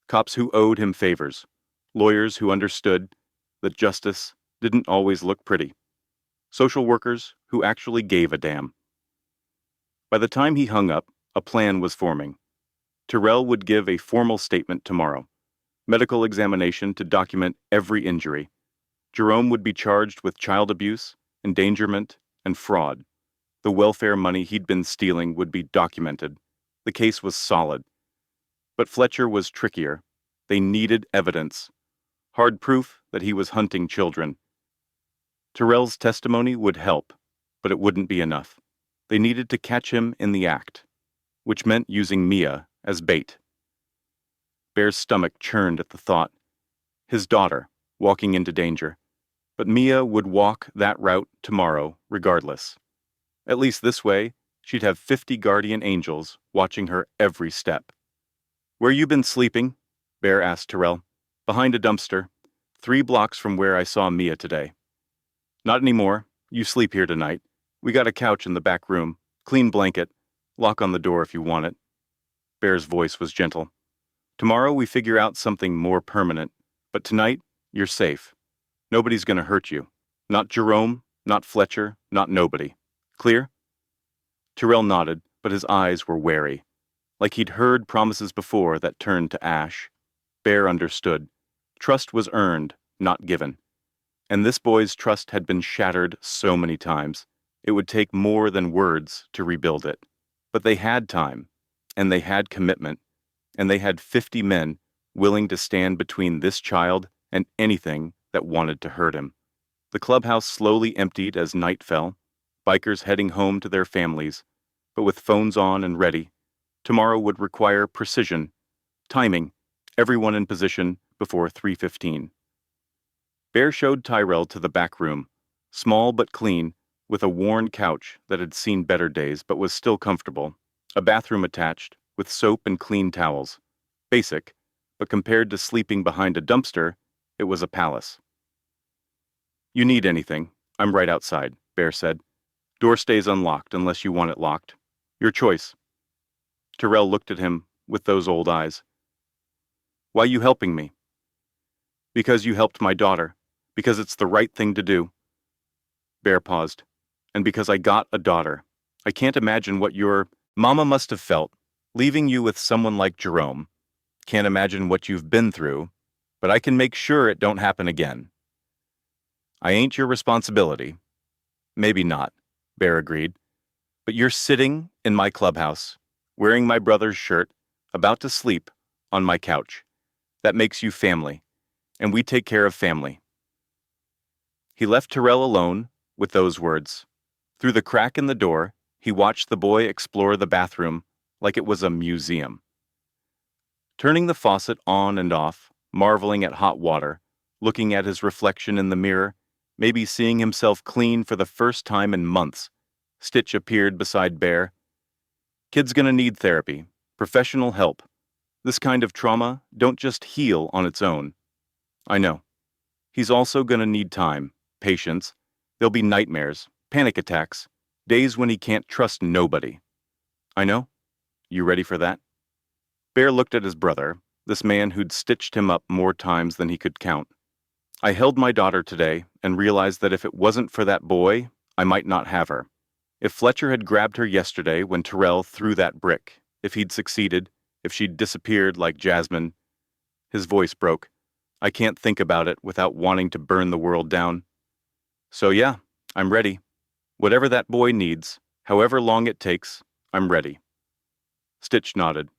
Cops who owed him favors. Lawyers who understood that justice didn't always look pretty. Social workers who actually gave a damn. By the time he hung up, a plan was forming. Tyrell would give a formal statement tomorrow. Medical examination to document every injury. Jerome would be charged with child abuse, endangerment, and fraud. The welfare money he'd been stealing would be documented. The case was solid. But Fletcher was trickier. They needed evidence. Hard proof that he was hunting children. Tyrell's testimony would help, but it wouldn't be enough. They needed to catch him in the act, which meant using Mia as bait. Bear's stomach churned at the thought. His daughter, walking into danger. But Mia would walk that route tomorrow regardless. At least this way, she'd have 50 guardian angels watching her every step. Where you been sleeping? Bear asked Tyrell. Behind a dumpster, 3 blocks from where I saw Mia today. Not anymore. You sleep here tonight. We got a couch in the back room, clean blanket, lock on the door if you want it. Bear's voice was gentle. Tomorrow we figure out something more permanent, but tonight, you're safe. Nobody's gonna hurt you. Not Jerome, not Fletcher, not nobody. Clear? Tyrell nodded, but his eyes were wary. Like he'd heard promises before that turned to ash. Bear understood. Trust was earned, not given. And this boy's trust had been shattered so many times. It would take more than words to rebuild it. But they had time, and they had commitment, and they had 50 men willing to stand between this child and anything that wanted to hurt him. The clubhouse slowly emptied as night fell, bikers heading home to their families, but with phones on and ready. Tomorrow would require precision, timing, everyone in position before 3:15. Bear showed Tyrell to the back room, small but clean, with a worn couch that had seen better days but was still comfortable, a bathroom attached, with soap and clean towels. Basic, but compared to sleeping behind a dumpster, it was a palace. "You need anything, I'm right outside," Bear said. "Door stays unlocked unless you want it locked. Your choice." Tyrell looked at him with those old eyes. "Why you helping me?" "Because you helped my daughter. Because it's the right thing to do." Bear paused. "And because I got a daughter. I can't imagine what your mama must have felt, leaving you with someone like Jerome. Can't imagine what you've been through, but I can make sure it don't happen again." "I ain't your responsibility." "Maybe not," Bear agreed. "But you're sitting in my clubhouse, wearing my brother's shirt, about to sleep on my couch. That makes you family, and we take care of family." He left Tyrell alone with those words. Through the crack in the door, he watched the boy explore the bathroom like it was a museum. Turning the faucet on and off, marveling at hot water, looking at his reflection in the mirror, maybe seeing himself clean for the first time in months, Stitch appeared beside Bear. "Kid's gonna need therapy, professional help. This kind of trauma don't just heal on its own." "I know. He's also gonna need time, patience. There'll be nightmares, panic attacks, days when he can't trust nobody." "I know. You ready for that?" Bear looked at his brother, this man who'd stitched him up more times than he could count. "I held my daughter today and realized that if it wasn't for that boy, I might not have her. If Fletcher had grabbed her yesterday when Tyrell threw that brick, if he'd succeeded, if she'd disappeared like Jasmine—" His voice broke. "I can't think about it without wanting to burn the world down. So yeah, I'm ready. Whatever that boy needs, however long it takes, I'm ready." Stitch nodded.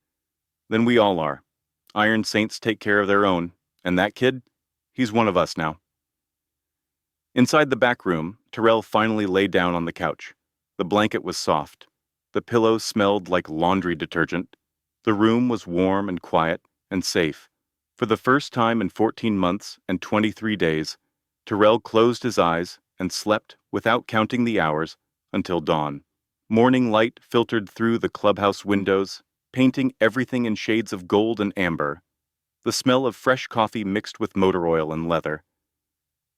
"Then we all are. Iron Saints take care of their own, and that kid, he's one of us now." Inside the back room, Tyrell finally lay down on the couch. The blanket was soft. The pillow smelled like laundry detergent. The room was warm and quiet and safe. For the first time in 14 months and 23 days, Tyrell closed his eyes and slept without counting the hours until dawn. Morning light filtered through the clubhouse windows, painting everything in shades of gold and amber. The smell of fresh coffee mixed with motor oil and leather.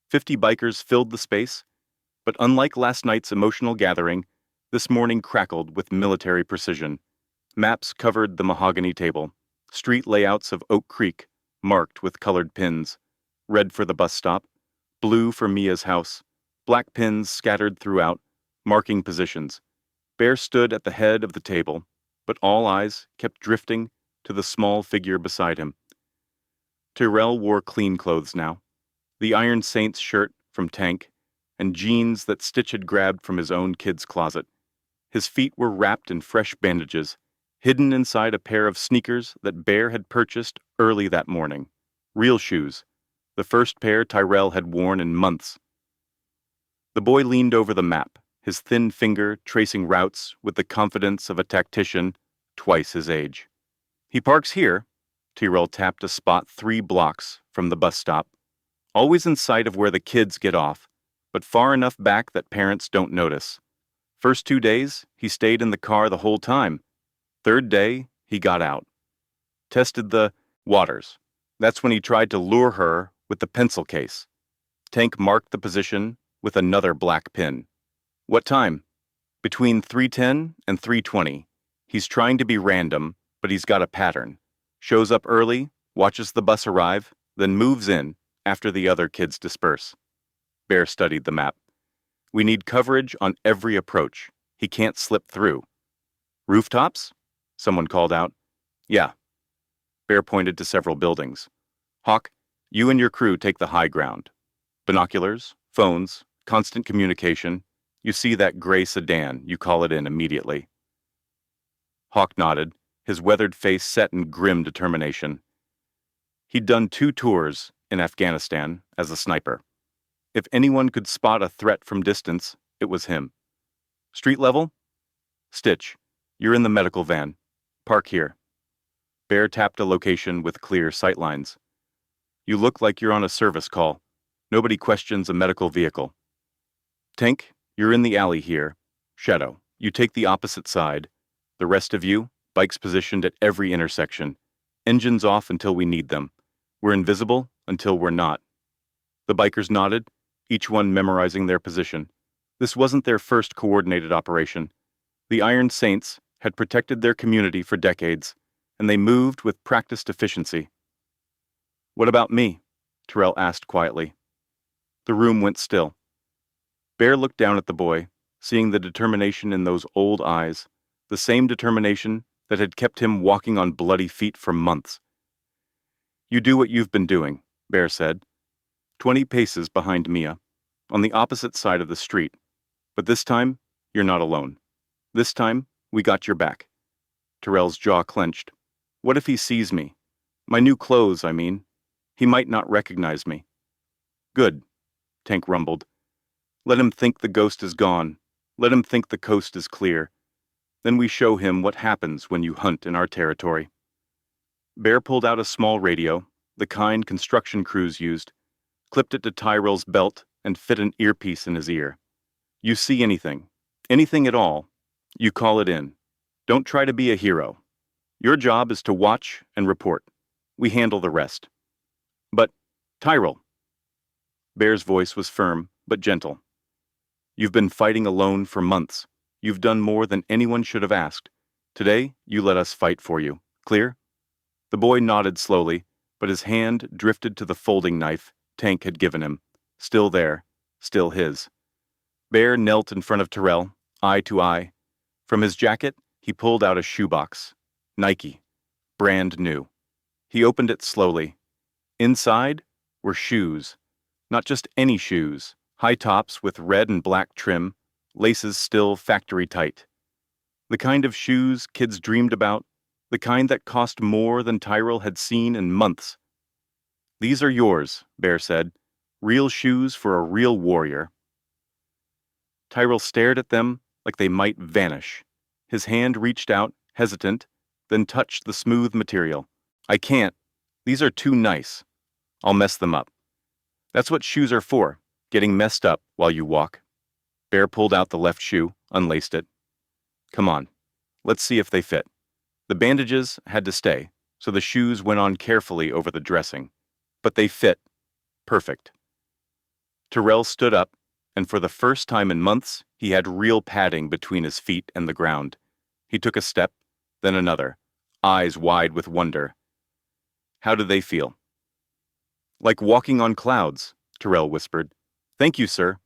50 bikers filled the space, but unlike last night's emotional gathering, this morning crackled with military precision. Maps covered the mahogany table, street layouts of Oak Creek, marked with colored pins. Red for the bus stop, blue for Mia's house, black pins scattered throughout, marking positions. Bear stood at the head of the table, but all eyes kept drifting to the small figure beside him. Tyrell wore clean clothes now, the Iron Saints shirt from Tank, and jeans that Stitch had grabbed from his own kid's closet. His feet were wrapped in fresh bandages, hidden inside a pair of sneakers that Bear had purchased early that morning. Real shoes, the first pair Tyrell had worn in months. The boy leaned over the map, his thin finger tracing routes with the confidence of a tactician twice his age. "He parks here." Tyrell tapped a spot 3 blocks from the bus stop, always in sight of where the kids get off, but far enough back that parents don't notice. First 2 days, he stayed in the car the whole time. Third day, he got out. Tested the waters. That's when he tried to lure her with the pencil case. Tank marked the position with another black pin. "What time?" "Between 3:10 and 3:20. He's trying to be random, but he's got a pattern. Shows up early, watches the bus arrive, then moves in after the other kids disperse." Bear studied the map. "We need coverage on every approach. He can't slip through." "Rooftops?" someone called out. "Yeah." Bear pointed to several buildings. "Hawk, you and your crew take the high ground. Binoculars, phones, constant communication. You see that gray sedan, you call it in immediately." Hawk nodded, his weathered face set in grim determination. He'd done 2 tours in Afghanistan as a sniper. If anyone could spot a threat from distance, it was him. "Street level?" "Stitch, you're in the medical van. Park here." Bear tapped a location with clear sightlines. "You look like you're on a service call. Nobody questions a medical vehicle. Tank, you're in the alley here. Shadow, you take the opposite side. The rest of you, bikes positioned at every intersection. Engines off until we need them. We're invisible until we're not. The bikers nodded, each one memorizing their position. This wasn't their first coordinated operation. The Iron Saints had protected their community for decades, and they moved with practiced efficiency. "What about me?" Terrell asked quietly. The room went still. Bear looked down at the boy, seeing the determination in those old eyes, the same determination that had kept him walking on bloody feet for months. "You do what you've been doing," Bear said. 20 paces behind Mia, on the opposite side of the street. But this time, you're not alone. This time, we got your back. Terrell's jaw clenched. What if he sees me? My new clothes, I mean. He might not recognize me. Good, Tank rumbled. Let him think the ghost is gone. Let him think the coast is clear. Then we show him what happens when you hunt in our territory. Bear pulled out a small radio, the kind construction crews used, clipped it to Tyrell's belt, and fit an earpiece in his ear. You see anything at all, you call it in. Don't try to be a hero. Your job is to watch and report. We handle the rest. But, Tyrell. Bear's voice was firm, but gentle. You've been fighting alone for months. You've done more than anyone should have asked. Today, you let us fight for you. Clear? The boy nodded slowly, but his hand drifted to the folding knife Tank had given him. Still there, still his. Bear knelt in front of Terrell, eye to eye. From his jacket, he pulled out a shoebox. Nike. Brand new. He opened it slowly. Inside were shoes. Not just any shoes. High tops with red and black trim, laces still factory tight. The kind of shoes kids dreamed about, the kind that cost more than Tyrell had seen in months. These are yours, Bear said. Real shoes for a real warrior. Tyrell stared at them like they might vanish. His hand reached out, hesitant, then touched the smooth material. I can't. These are too nice. I'll mess them up. That's what shoes are for, getting messed up while you walk. Bear pulled out the left shoe, unlaced it. Come on, let's see if they fit. The bandages had to stay, so the shoes went on carefully over the dressing. But they fit. Perfect. Terrell stood up, and for the first time in months, he had real padding between his feet and the ground. He took a step, then another, eyes wide with wonder. How did they feel? Like walking on clouds, Terrell whispered. Thank you, sir.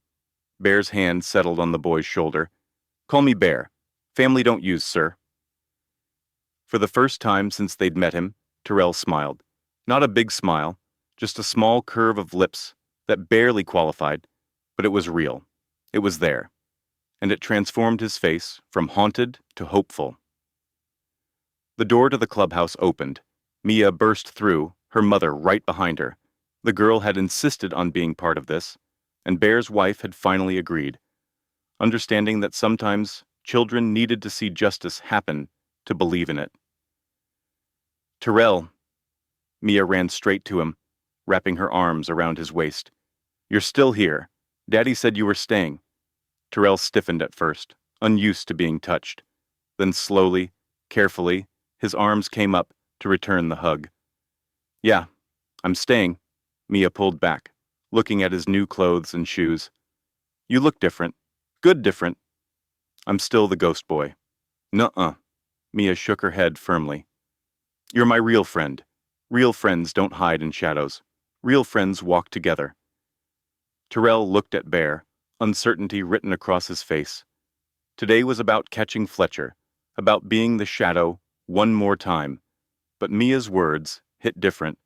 Bear's hand settled on the boy's shoulder. Call me Bear. Family don't use sir. For the first time since they'd met him, Terrell smiled. Not a big smile, just a small curve of lips that barely qualified, but it was real. It was there. And it transformed his face from haunted to hopeful. The door to the clubhouse opened. Mia burst through, her mother right behind her. The girl had insisted on being part of this, and Bear's wife had finally agreed, understanding that sometimes children needed to see justice happen to believe in it. Terrell. Mia ran straight to him, wrapping her arms around his waist. You're still here. Daddy said you were staying. Terrell stiffened at first, unused to being touched. Then slowly, carefully, his arms came up to return the hug. Yeah, I'm staying. Mia pulled back, looking at his new clothes and shoes. You look different. Good different. I'm still the ghost boy. Nuh-uh. Mia shook her head firmly. You're my real friend. Real friends don't hide in shadows. Real friends walk together. Terrell looked at Bear, uncertainty written across his face. Today was about catching Fletcher, about being the shadow one more time. But Mia's words hit different.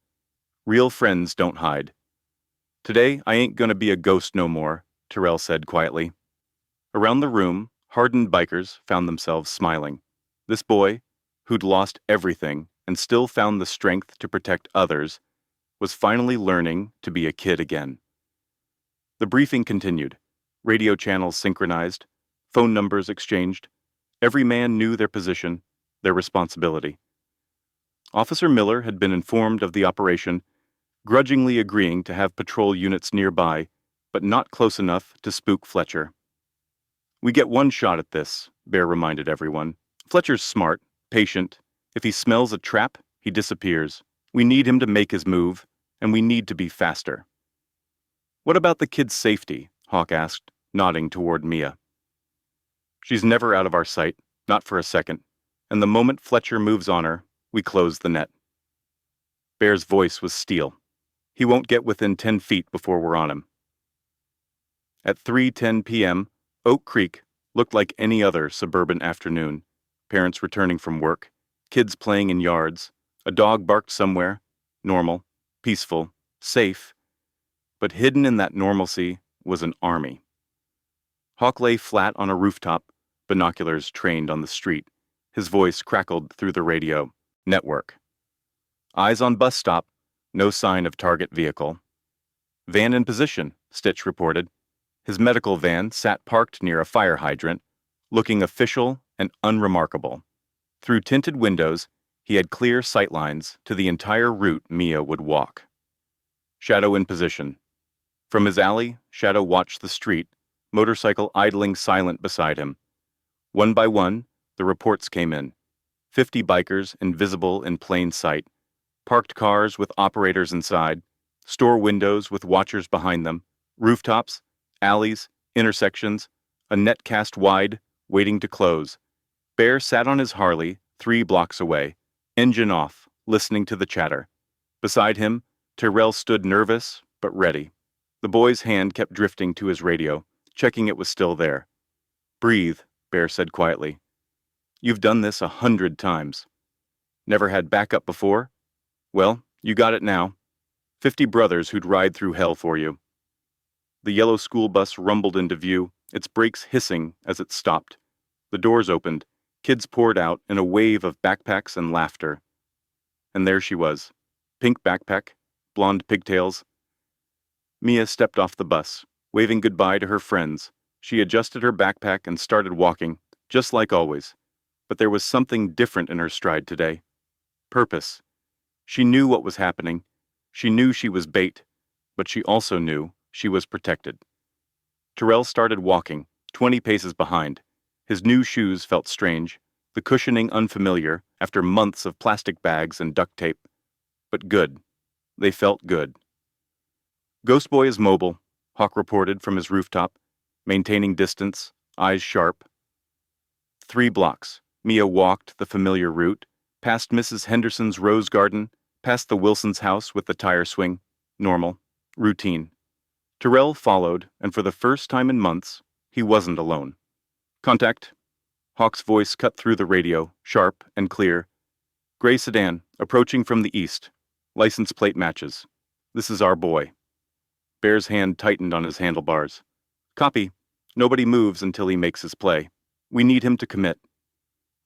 Real friends don't hide. Today, I ain't gonna be a ghost no more, Terrell said quietly. Around the room, hardened bikers found themselves smiling. This boy, who'd lost everything and still found the strength to protect others, was finally learning to be a kid again. The briefing continued. Radio channels synchronized, phone numbers exchanged. Every man knew their position, their responsibility. Officer Miller had been informed of the operation, grudgingly agreeing to have patrol units nearby, but not close enough to spook Fletcher. We get one shot at this, Bear reminded everyone. Fletcher's smart, patient. If he smells a trap, he disappears. We need him to make his move, and we need to be faster. What about the kid's safety? Hawk asked, nodding toward Mia. She's never out of our sight, not for a second, and the moment Fletcher moves on her, we close the net. Bear's voice was steel. He won't get within 10 feet before we're on him. At 3:10 p.m., Oak Creek looked like any other suburban afternoon. Parents returning from work, kids playing in yards, a dog barked somewhere, normal, peaceful, safe. But hidden in that normalcy was an army. Hawk lay flat on a rooftop, binoculars trained on the street. His voice crackled through the radio. Network. Eyes on bus stop. No sign of target vehicle. Van in position, Stitch reported. His medical van sat parked near a fire hydrant, looking official and unremarkable. Through tinted windows, he had clear sightlines to the entire route Mia would walk. Shadow in position. From his alley, Shadow watched the street, motorcycle idling silent beside him. One by one, the reports came in. 50 bikers invisible in plain sight. Parked cars with operators inside. Store windows with watchers behind them. Rooftops, alleys, intersections. A net cast wide, waiting to close. Bear sat on his Harley 3 blocks away, engine off, listening to the chatter. Beside him, Tyrell stood nervous, but ready. The boy's hand kept drifting to his radio, checking it was still there. Breathe, Bear said quietly. You've done this 100 times. Never had backup before? Well, you got it now. 50 brothers who'd ride through hell for you. The yellow school bus rumbled into view, its brakes hissing as it stopped. The doors opened. Kids poured out in a wave of backpacks and laughter. And there she was. Pink backpack, blonde pigtails. Mia stepped off the bus, waving goodbye to her friends. She adjusted her backpack and started walking, just like always. But there was something different in her stride today. Purpose. She knew what was happening. She knew she was bait, but she also knew she was protected. Tyrell started walking, 20 paces behind. His new shoes felt strange, the cushioning unfamiliar after months of plastic bags and duct tape. But good. They felt good. Ghost Boy is mobile, Hawk reported from his rooftop, maintaining distance, eyes sharp. 3 blocks. Mia walked the familiar route, past Mrs. Henderson's rose garden, past the Wilson's house with the tire swing. Normal. Routine. Tyrell followed, and for the first time in months, he wasn't alone. Contact. Hawk's voice cut through the radio, sharp and clear. Gray sedan, approaching from the east. License plate matches. This is our boy. Bear's hand tightened on his handlebars. Copy. Nobody moves until he makes his play. We need him to commit.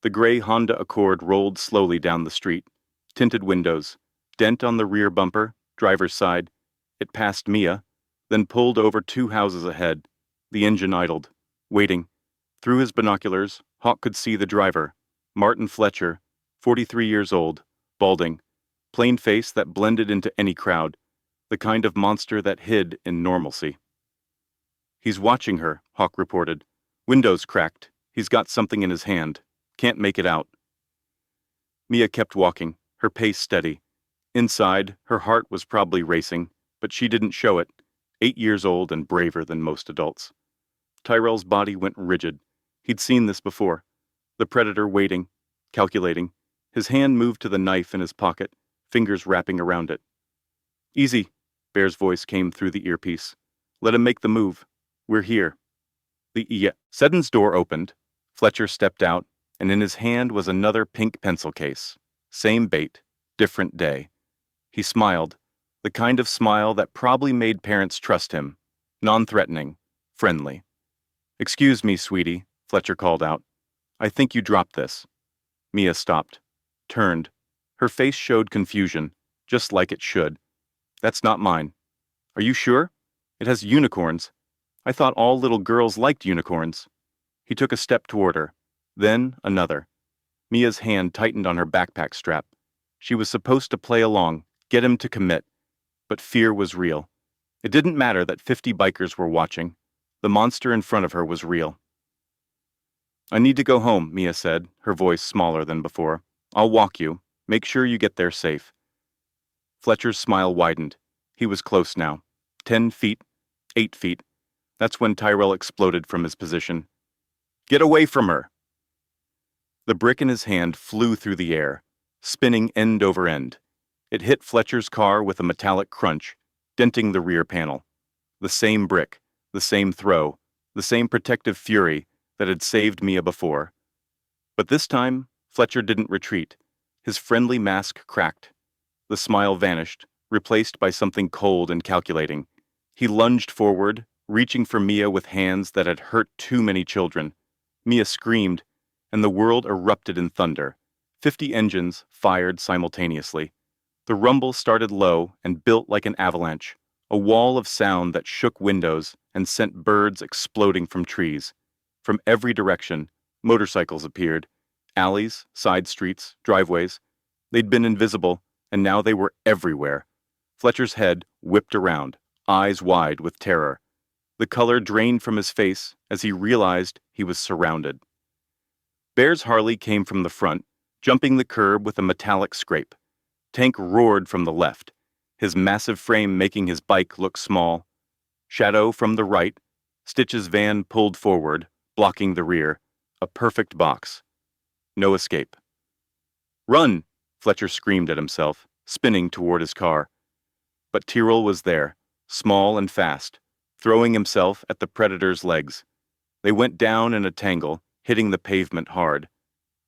The gray Honda Accord rolled slowly down the street. Tinted windows. Dent on the rear bumper, driver's side. It passed Mia, then pulled over 2 houses ahead. The engine idled, waiting. Through his binoculars, Hawk could see the driver, Martin Fletcher, 43 years old, balding, plain face that blended into any crowd, the kind of monster that hid in normalcy. He's watching her, Hawk reported. Windows cracked. He's got something in his hand. Can't make it out. Mia kept walking, her pace steady. Inside, her heart was probably racing, but she didn't show it, 8 years old and braver than most adults. Tyrell's body went rigid. He'd seen this before. The predator waiting, calculating. His hand moved to the knife in his pocket, fingers wrapping around it. Easy, Bear's voice came through the earpiece. Let him make the move. We're here. Seddon's door opened. Fletcher stepped out, and in his hand was another pink pencil case. Same bait, different day. He smiled, the kind of smile that probably made parents trust him. Non-threatening, friendly. Excuse me, sweetie, Fletcher called out. I think you dropped this. Mia stopped, turned. Her face showed confusion, just like it should. That's not mine. Are you sure? It has unicorns. I thought all little girls liked unicorns. He took a step toward her, then another. Mia's hand tightened on her backpack strap. She was supposed to play along, get him to commit. but fear was real. It didn't matter that 50 bikers were watching. The monster in front of her was real. "I need to go home," Mia said, her voice smaller than before. "I'll walk you. Make sure you get there safe." Fletcher's smile widened. He was close now. 10 feet, 8 feet. That's when Tyrell exploded from his position. "Get away from her!" The brick in his hand flew through the air, spinning end over end. It hit Fletcher's car with a metallic crunch, denting the rear panel. The same brick, the same throw, the same protective fury that had saved Mia before. But this time, Fletcher didn't retreat. His friendly mask cracked. The smile vanished, replaced by something cold and calculating. He lunged forward, reaching for Mia with hands that had hurt too many children. Mia screamed, and the world erupted in thunder. 50 engines fired simultaneously. The rumble started low and built like an avalanche, a wall of sound that shook windows and sent birds exploding from trees. From every direction, motorcycles appeared. Alleys, side streets, driveways. They'd been invisible, and now they were everywhere. Fletcher's head whipped around, eyes wide with terror. The color drained from his face as he realized he was surrounded. Bear's Harley came from the front, jumping the curb with a metallic scrape. Tank roared from the left, his massive frame making his bike look small. Shadow from the right, Stitch's van pulled forward, blocking the rear. A perfect box. No escape. "Run!" Fletcher screamed at himself, spinning toward his car. But Tyrell was there, small and fast, throwing himself at the Predator's legs. They went down in a tangle, hitting the pavement hard.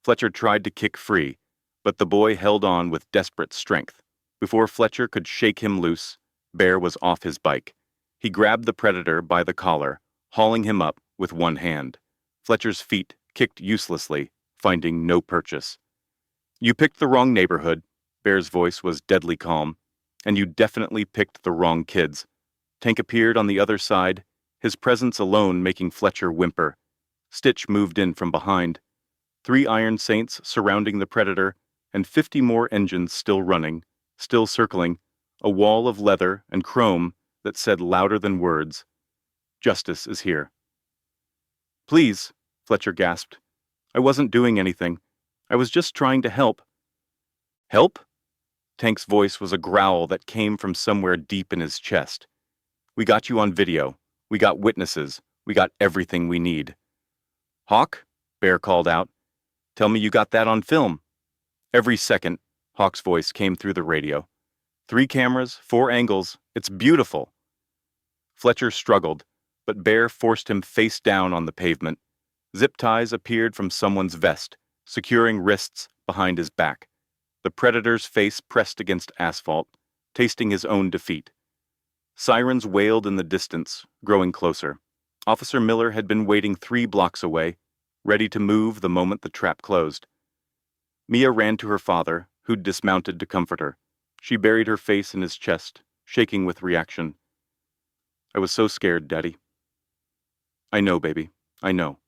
Fletcher tried to kick free, but the boy held on with desperate strength. Before Fletcher could shake him loose, Bear was off his bike. He grabbed the Predator by the collar, hauling him up with one hand. Fletcher's feet kicked uselessly, finding no purchase. "You picked the wrong neighborhood," Bear's voice was deadly calm, "and you definitely picked the wrong kids." Tank appeared on the other side, his presence alone making Fletcher whimper. Stitch moved in from behind. 3 Iron Saints surrounding the Predator, and 50 more engines still running, still circling, a wall of leather and chrome that said louder than words, "Justice is here." "Please," Fletcher gasped. "I wasn't doing anything. I was just trying to help." "Help?" Tank's voice was a growl that came from somewhere deep in his chest. "We got you on video. We got witnesses. We got everything we need." "Hawk?" Bear called out. "Tell me you got that on film." "Every second," Hawk's voice came through the radio. 3 cameras, 4 angles. It's beautiful." Fletcher struggled, but Bear forced him face down on the pavement. Zip ties appeared from someone's vest, securing wrists behind his back. The Predator's face pressed against asphalt, tasting his own defeat. Sirens wailed in the distance, growing closer. Officer Miller had been waiting 3 blocks away, ready to move the moment the trap closed. Mia ran to her father, who'd dismounted to comfort her. She buried her face in his chest, shaking with reaction. "I was so scared, Daddy." "I know, baby, I know.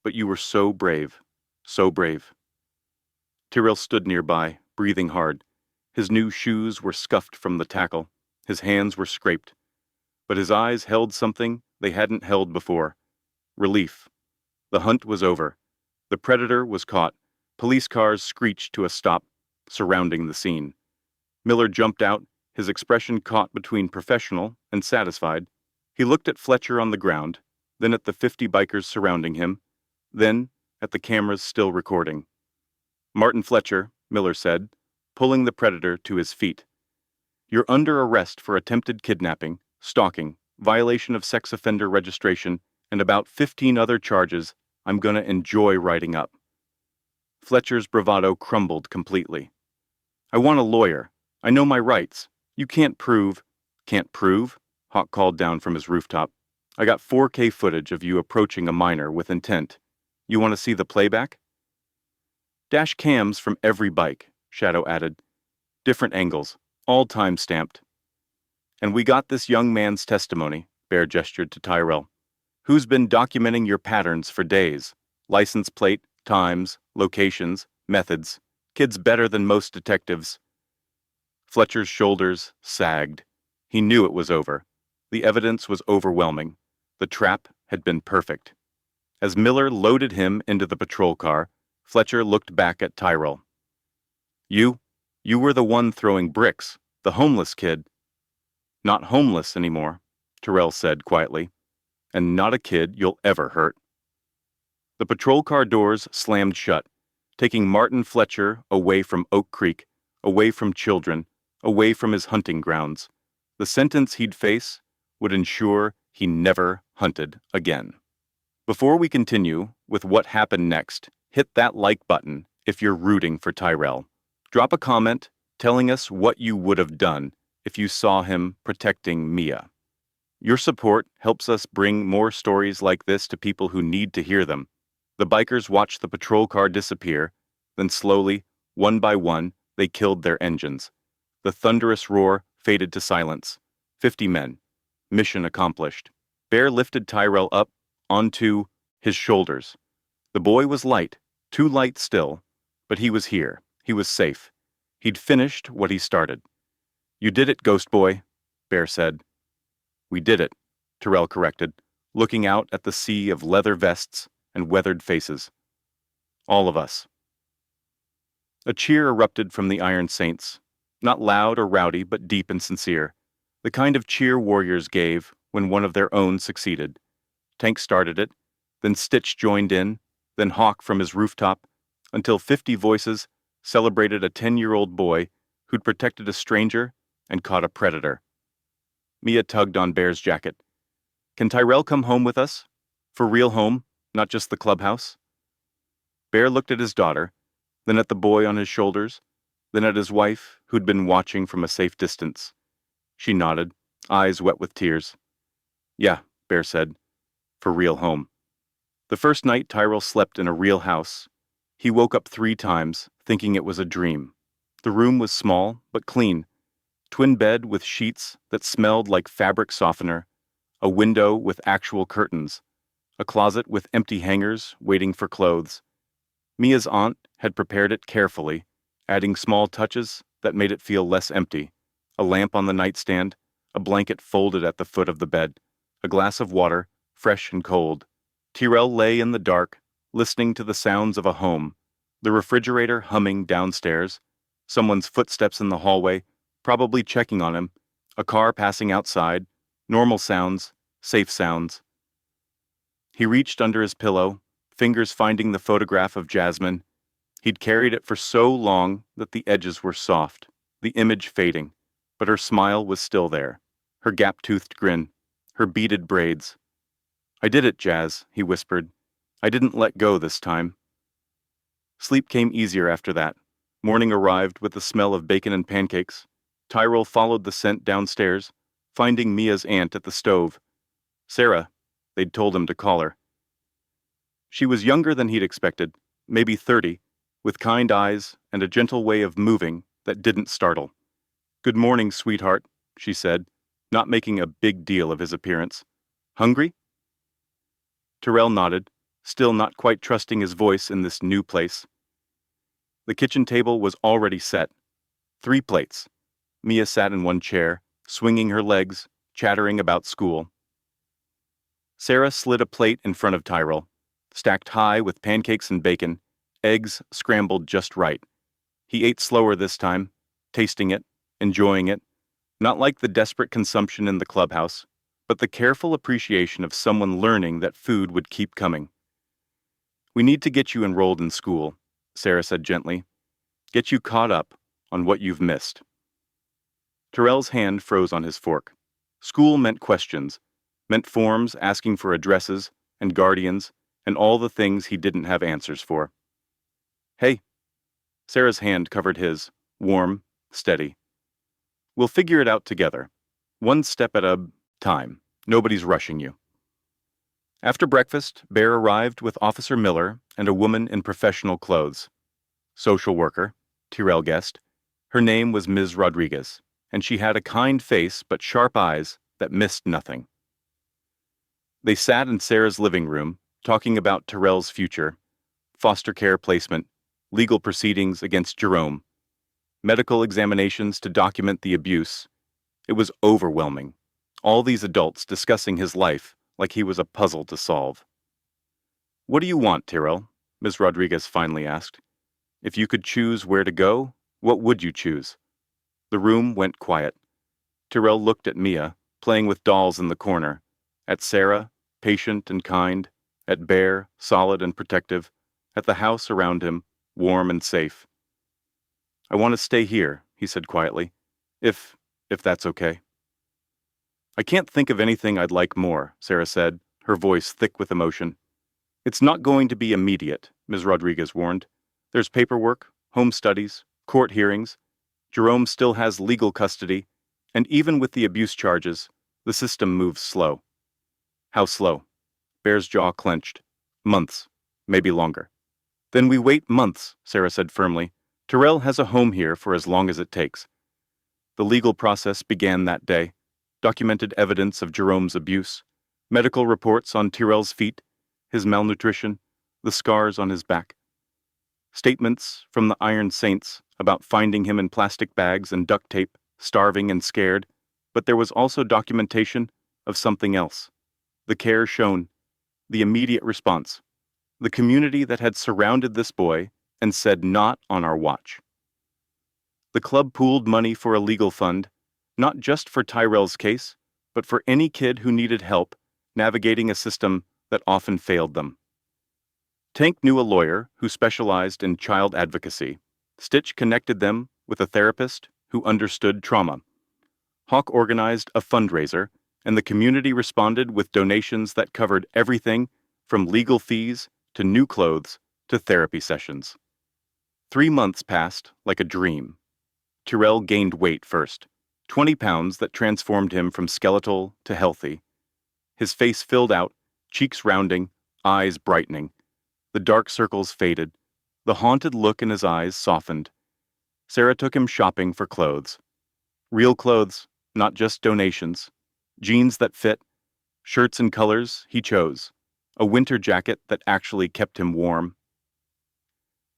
But you were so brave, so brave." Tyrell stood nearby, breathing hard. His new shoes were scuffed from the tackle. His hands were scraped. But his eyes held something they hadn't held before. Relief. The hunt was over. The Predator was caught. Police cars screeched to a stop, surrounding the scene. Miller jumped out, his expression caught between professional and satisfied. He looked at Fletcher on the ground, then at the 50 bikers surrounding him, then at the cameras still recording. "Martin Fletcher," Miller said, pulling the Predator to his feet. "You're under arrest for attempted kidnapping, stalking, violation of sex offender registration, and about 15 other charges I'm gonna enjoy writing up." Fletcher's bravado crumbled completely. "I want a lawyer. I know my rights. You can't prove—" "Can't prove?" Hawk called down from his rooftop. "I got 4K footage of you approaching a minor with intent. You want to see the playback?" "Dash cams from every bike," Shadow added. "Different angles, all time-stamped." "And we got this young man's testimony," Bear gestured to Tyrell. "Who's been documenting your patterns for days. License plate, times, locations, methods. Kid's better than most detectives." Fletcher's shoulders sagged. He knew it was over. The evidence was overwhelming. The trap had been perfect. As Miller loaded him into the patrol car, Fletcher looked back at Tyrell. You were the one throwing bricks, the homeless kid." "Not homeless anymore," Tyrell said quietly, "and not a kid you'll ever hurt." The patrol car doors slammed shut, taking Martin Fletcher away from Oak Creek, away from children, away from his hunting grounds. The sentence he'd face would ensure he never hunted again. Before we continue with what happened next, hit that like button if you're rooting for Tyrell. Drop a comment telling us what you would have done if you saw him protecting Mia. Your support helps us bring more stories like this to people who need to hear them. The bikers watched the patrol car disappear, then slowly, one by one, they killed their engines. The thunderous roar faded to silence. 50 men. Mission accomplished. Bear lifted Tyrell up onto his shoulders. The boy was light, too light still, but he was here. He was safe. He'd finished what he started. "You did it, Ghost Boy," Bear said. "We did it," Tyrell corrected, looking out at the sea of leather vests and weathered faces. "All of us." A cheer erupted from the Iron Saints, not loud or rowdy, but deep and sincere, the kind of cheer warriors gave when one of their own succeeded. Tank started it, then Stitch joined in, then Hawk from his rooftop, until 50 voices celebrated a 10-year-old boy who'd protected a stranger and caught a predator. Mia tugged on Bear's jacket. "Can Tyrell come home with us? For real home, not just the clubhouse?" Bear looked at his daughter, then at the boy on his shoulders, then at his wife, who'd been watching from a safe distance. She nodded, eyes wet with tears. "Yeah," Bear said, "for real home." The first night Tyrell slept in a real house, he woke up 3 times, thinking it was a dream. The room was small, but clean. Twin bed with sheets that smelled like fabric softener, a window with actual curtains, a closet with empty hangers waiting for clothes. Mia's aunt had prepared it carefully, adding small touches that made it feel less empty. A lamp on the nightstand, a blanket folded at the foot of the bed, a glass of water, fresh and cold. Tyrell lay in the dark, listening to the sounds of a home, the refrigerator humming downstairs, someone's footsteps in the hallway, probably checking on him, a car passing outside, normal sounds, safe sounds. He reached under his pillow, fingers finding the photograph of Jasmine. He'd carried it for so long that the edges were soft, the image fading, but her smile was still there, her gap-toothed grin, her beaded braids. "I did it, Jazz," he whispered. "I didn't let go this time." Sleep came easier after that. Morning arrived with the smell of bacon and pancakes. Tyrell followed the scent downstairs, finding Mia's aunt at the stove. Sarah, they'd told him to call her. She was younger than he'd expected, maybe 30, with kind eyes and a gentle way of moving that didn't startle. "Good morning, sweetheart," she said, not making a big deal of his appearance. "Hungry?" Tyrell nodded, still not quite trusting his voice in this new place. The kitchen table was already set. 3 plates. Mia sat in one chair, swinging her legs, chattering about school. Sarah slid a plate in front of Tyrell, stacked high with pancakes and bacon, eggs scrambled just right. He ate slower this time, tasting it, enjoying it, not like the desperate consumption in the clubhouse, but the careful appreciation of someone learning that food would keep coming. "We need to get you enrolled in school," Sarah said gently. "Get you caught up on what you've missed." Tyrell's hand froze on his fork. School meant questions, meant forms asking for addresses and guardians and all the things he didn't have answers for. "Hey." Sarah's hand covered his, warm, steady. "We'll figure it out together. One step at a time. Nobody's rushing you." After breakfast, Bear arrived with Officer Miller and a woman in professional clothes. Social worker, Tyrell guessed. Her name was Ms. Rodriguez, and she had a kind face but sharp eyes that missed nothing. They sat in Sarah's living room, talking about Tyrell's future, foster care placement, legal proceedings against Jerome, medical examinations to document the abuse, It was overwhelming. All these adults discussing his life like he was a puzzle to solve. "What do you want, Tyrell?" Ms. Rodriguez finally asked. "If you could choose where to go, what would you choose?" The room went quiet. Tyrell looked at Mia, playing with dolls in the corner, at Sarah, patient and kind, at Bear, solid and protective, at the house around him, warm and safe. "I want to stay here," he said quietly, if that's okay." "I can't think of anything I'd like more," Sarah said, her voice thick with emotion. "It's not going to be immediate," Ms. Rodriguez warned. "There's paperwork, home studies, court hearings. Jerome still has legal custody, and even with the abuse charges, the system moves slow." "How slow?" Bear's jaw clenched. "Months, maybe longer." "Then we wait months," Sarah said firmly. "Tyrell has a home here for as long as it takes." The legal process began that day. Documented evidence of Jerome's abuse, medical reports on Tyrell's feet, his malnutrition, the scars on his back. Statements from the Iron Saints about finding him in plastic bags and duct tape, starving and scared, but there was also documentation of something else. The care shown, the immediate response, the community that had surrounded this boy and said not on our watch. The club pooled money for a legal fund, not just for Tyrell's case, but for any kid who needed help navigating a system that often failed them. Tank knew a lawyer who specialized in child advocacy. Stitch connected them with a therapist who understood trauma. Hawk organized a fundraiser, and the community responded with donations that covered everything from legal fees to new clothes to therapy sessions. 3 months passed like a dream. Tyrell gained weight first, 20 pounds that transformed him from skeletal to healthy. His face filled out, cheeks rounding, eyes brightening. The dark circles faded. The haunted look in his eyes softened. Sarah took him shopping for clothes. Real clothes, not just donations. Jeans that fit, shirts and colors he chose, a winter jacket that actually kept him warm.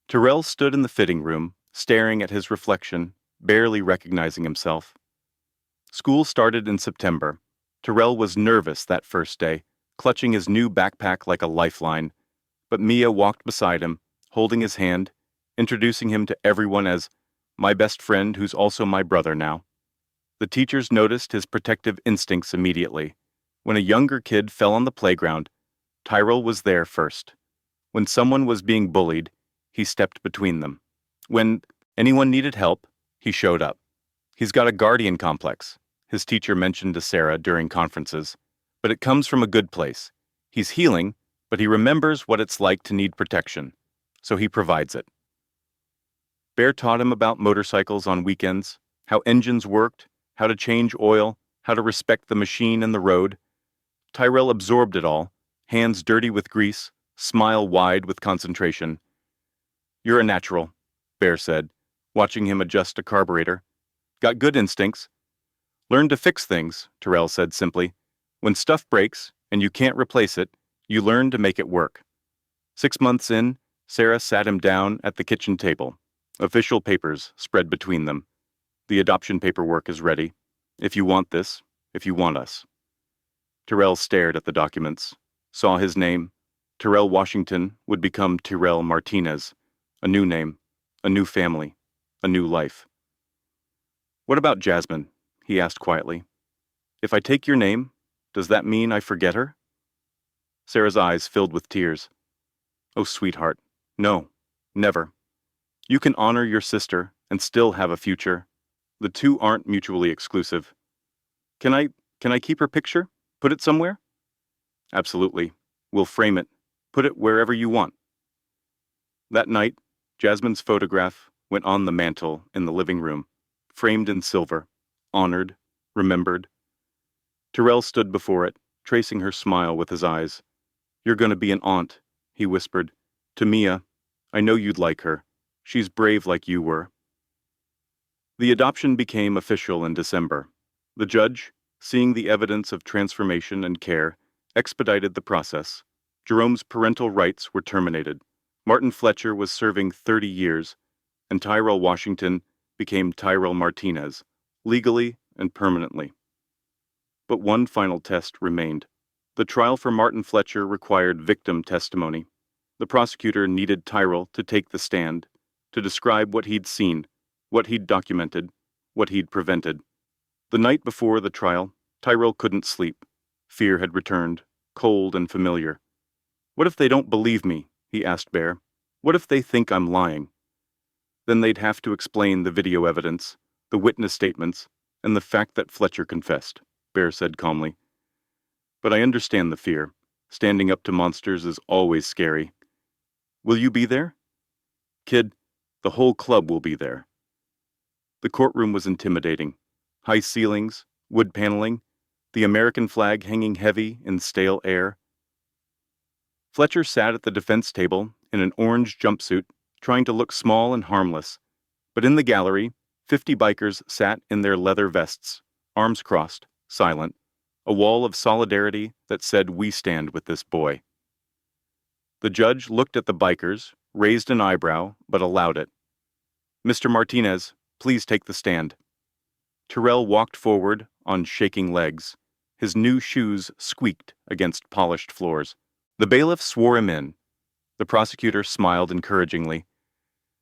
Tyrell stood in the fitting room, staring at his reflection, barely recognizing himself. School started in September. Tyrell was nervous that first day, clutching his new backpack like a lifeline. But Mia walked beside him, holding his hand, introducing him to everyone as my best friend who's also my brother now. The teachers noticed his protective instincts immediately. When a younger kid fell on the playground, Tyrell was there first. When someone was being bullied, he stepped between them. When anyone needed help, he showed up. "He's got a guardian complex," his teacher mentioned to Sarah during conferences, "but it comes from a good place. He's healing, but he remembers what it's like to need protection, so he provides it." Bear taught him about motorcycles on weekends, how engines worked, how to change oil, how to respect the machine and the road. Tyrell absorbed it all, hands dirty with grease, smile wide with concentration. "You're a natural," Bear said, watching him adjust a carburetor. "Got good instincts." "Learn to fix things," Tyrell said simply. "When stuff breaks and you can't replace it, you learn to make it work." 6 months in, Sarah sat him down at the kitchen table. Official papers spread between them. "The adoption paperwork is ready. If you want this, if you want us." Tyrell stared at the documents, saw his name. Tyrell Washington would become Tyrell Martinez. A new name, a new family, a new life. "What about Jasmine?" he asked quietly. "If I take your name, does that mean I forget her?" Sarah's eyes filled with tears. "Oh, sweetheart, no, never. You can honor your sister and still have a future. The two aren't mutually exclusive." Can I keep her picture? Put it somewhere?" "Absolutely. We'll frame it. Put it wherever you want." That night, Jasmine's photograph went on the mantle in the living room, framed in silver, honored, remembered. Tyrell stood before it, tracing her smile with his eyes. "You're going to be an aunt," he whispered. "To Mia. I know you'd like her. She's brave like you were." The adoption became official in December. The judge, seeing the evidence of transformation and care, expedited the process. Jerome's parental rights were terminated. Martin Fletcher was serving 30 years, and Tyrell Washington became Tyrell Martinez, legally and permanently. But one final test remained. The trial for Martin Fletcher required victim testimony. The prosecutor needed Tyrell to take the stand, to describe what he'd seen, what he'd documented, what he'd prevented. The night before the trial, Tyrell couldn't sleep. Fear had returned, cold and familiar. What if they don't believe me? He asked Bear. What if they think I'm lying? Then they'd have to explain the video evidence, the witness statements, and the fact that Fletcher confessed, Bear said calmly. But I understand the fear. Standing up to monsters is always scary. Will you be there? Kid, the whole club will be there. The courtroom was intimidating. High ceilings, wood paneling, the American flag hanging heavy in stale air. Fletcher sat at the defense table in an orange jumpsuit, trying to look small and harmless. But in the gallery, 50 bikers sat in their leather vests, arms crossed, silent, a wall of solidarity that said, "We stand with this boy." The judge looked at the bikers, raised an eyebrow, but allowed it. "Mr. Martinez, please take the stand." Tyrell walked forward on shaking legs. His new shoes squeaked against polished floors. The bailiff swore him in. The prosecutor smiled encouragingly.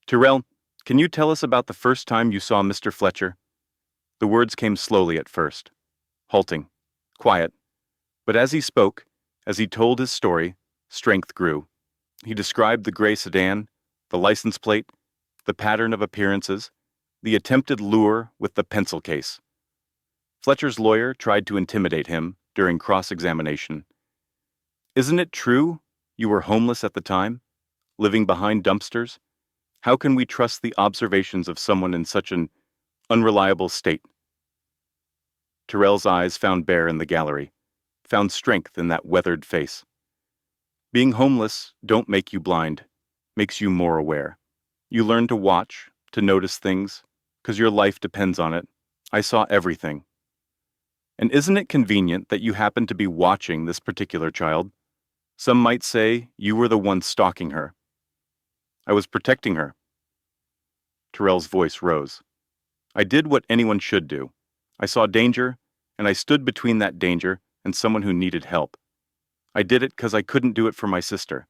"Tyrell, can you tell us about the first time you saw Mr. Fletcher?" The words came slowly at first, halting, quiet. But as he spoke, as he told his story, strength grew. He described the gray sedan, the license plate, the pattern of appearances, the attempted lure with the pencil case. Fletcher's lawyer tried to intimidate him during cross-examination. "Isn't it true you were homeless at the time, living behind dumpsters? How can we trust the observations of someone in such an unreliable state?" Tyrell's eyes found Bear in the gallery, found strength in that weathered face. "Being homeless don't make you blind, makes you more aware. You learn to watch, to notice things, because your life depends on it. I saw everything. And isn't it convenient that you happened to be watching this particular child? Some might say you were the one stalking her." "I was protecting her." Tyrell's voice rose. "I did what anyone should do. I saw danger, and I stood between that danger and someone who needed help. I did it because I couldn't do it for my sister.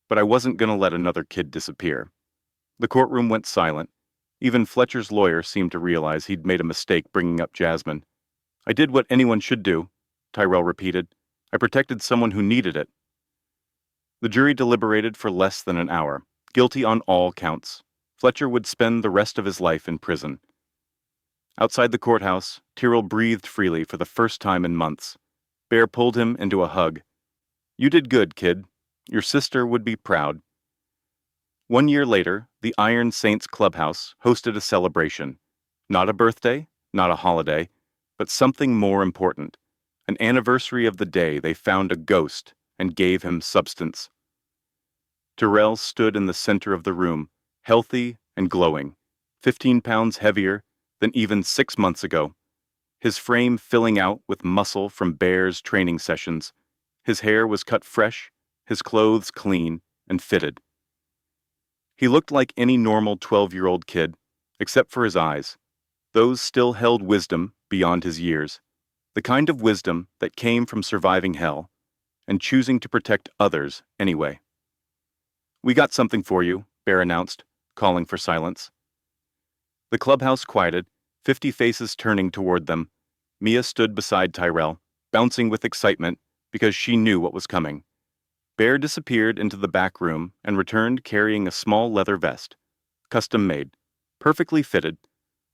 But I wasn't going to let another kid disappear." The courtroom went silent. Even Fletcher's lawyer seemed to realize he'd made a mistake bringing up Jasmine. "I did what anyone should do," Tyrell repeated. "I protected someone who needed it." The jury deliberated for less than an hour, guilty on all counts. Fletcher would spend the rest of his life in prison. Outside the courthouse, Tyrell breathed freely for the first time in months. Bear pulled him into a hug. "You did good, kid. Your sister would be proud." 1 year later, the Iron Saints Clubhouse hosted a celebration. Not a birthday, not a holiday, but something more important. An anniversary of the day they found a ghost and gave him substance. Tyrell stood in the center of the room, healthy and glowing, 15 pounds heavier than even 6 months ago, his frame filling out with muscle from Bear's training sessions. His hair was cut fresh, his clothes clean and fitted. He looked like any normal 12-year-old kid, except for his eyes. Those still held wisdom beyond his years, the kind of wisdom that came from surviving hell and choosing to protect others anyway. "We got something for you," Bear announced, calling for silence. The clubhouse quieted, 50 faces turning toward them. Mia stood beside Tyrell, bouncing with excitement because she knew what was coming. Bear disappeared into the back room and returned carrying a small leather vest, custom-made, perfectly fitted.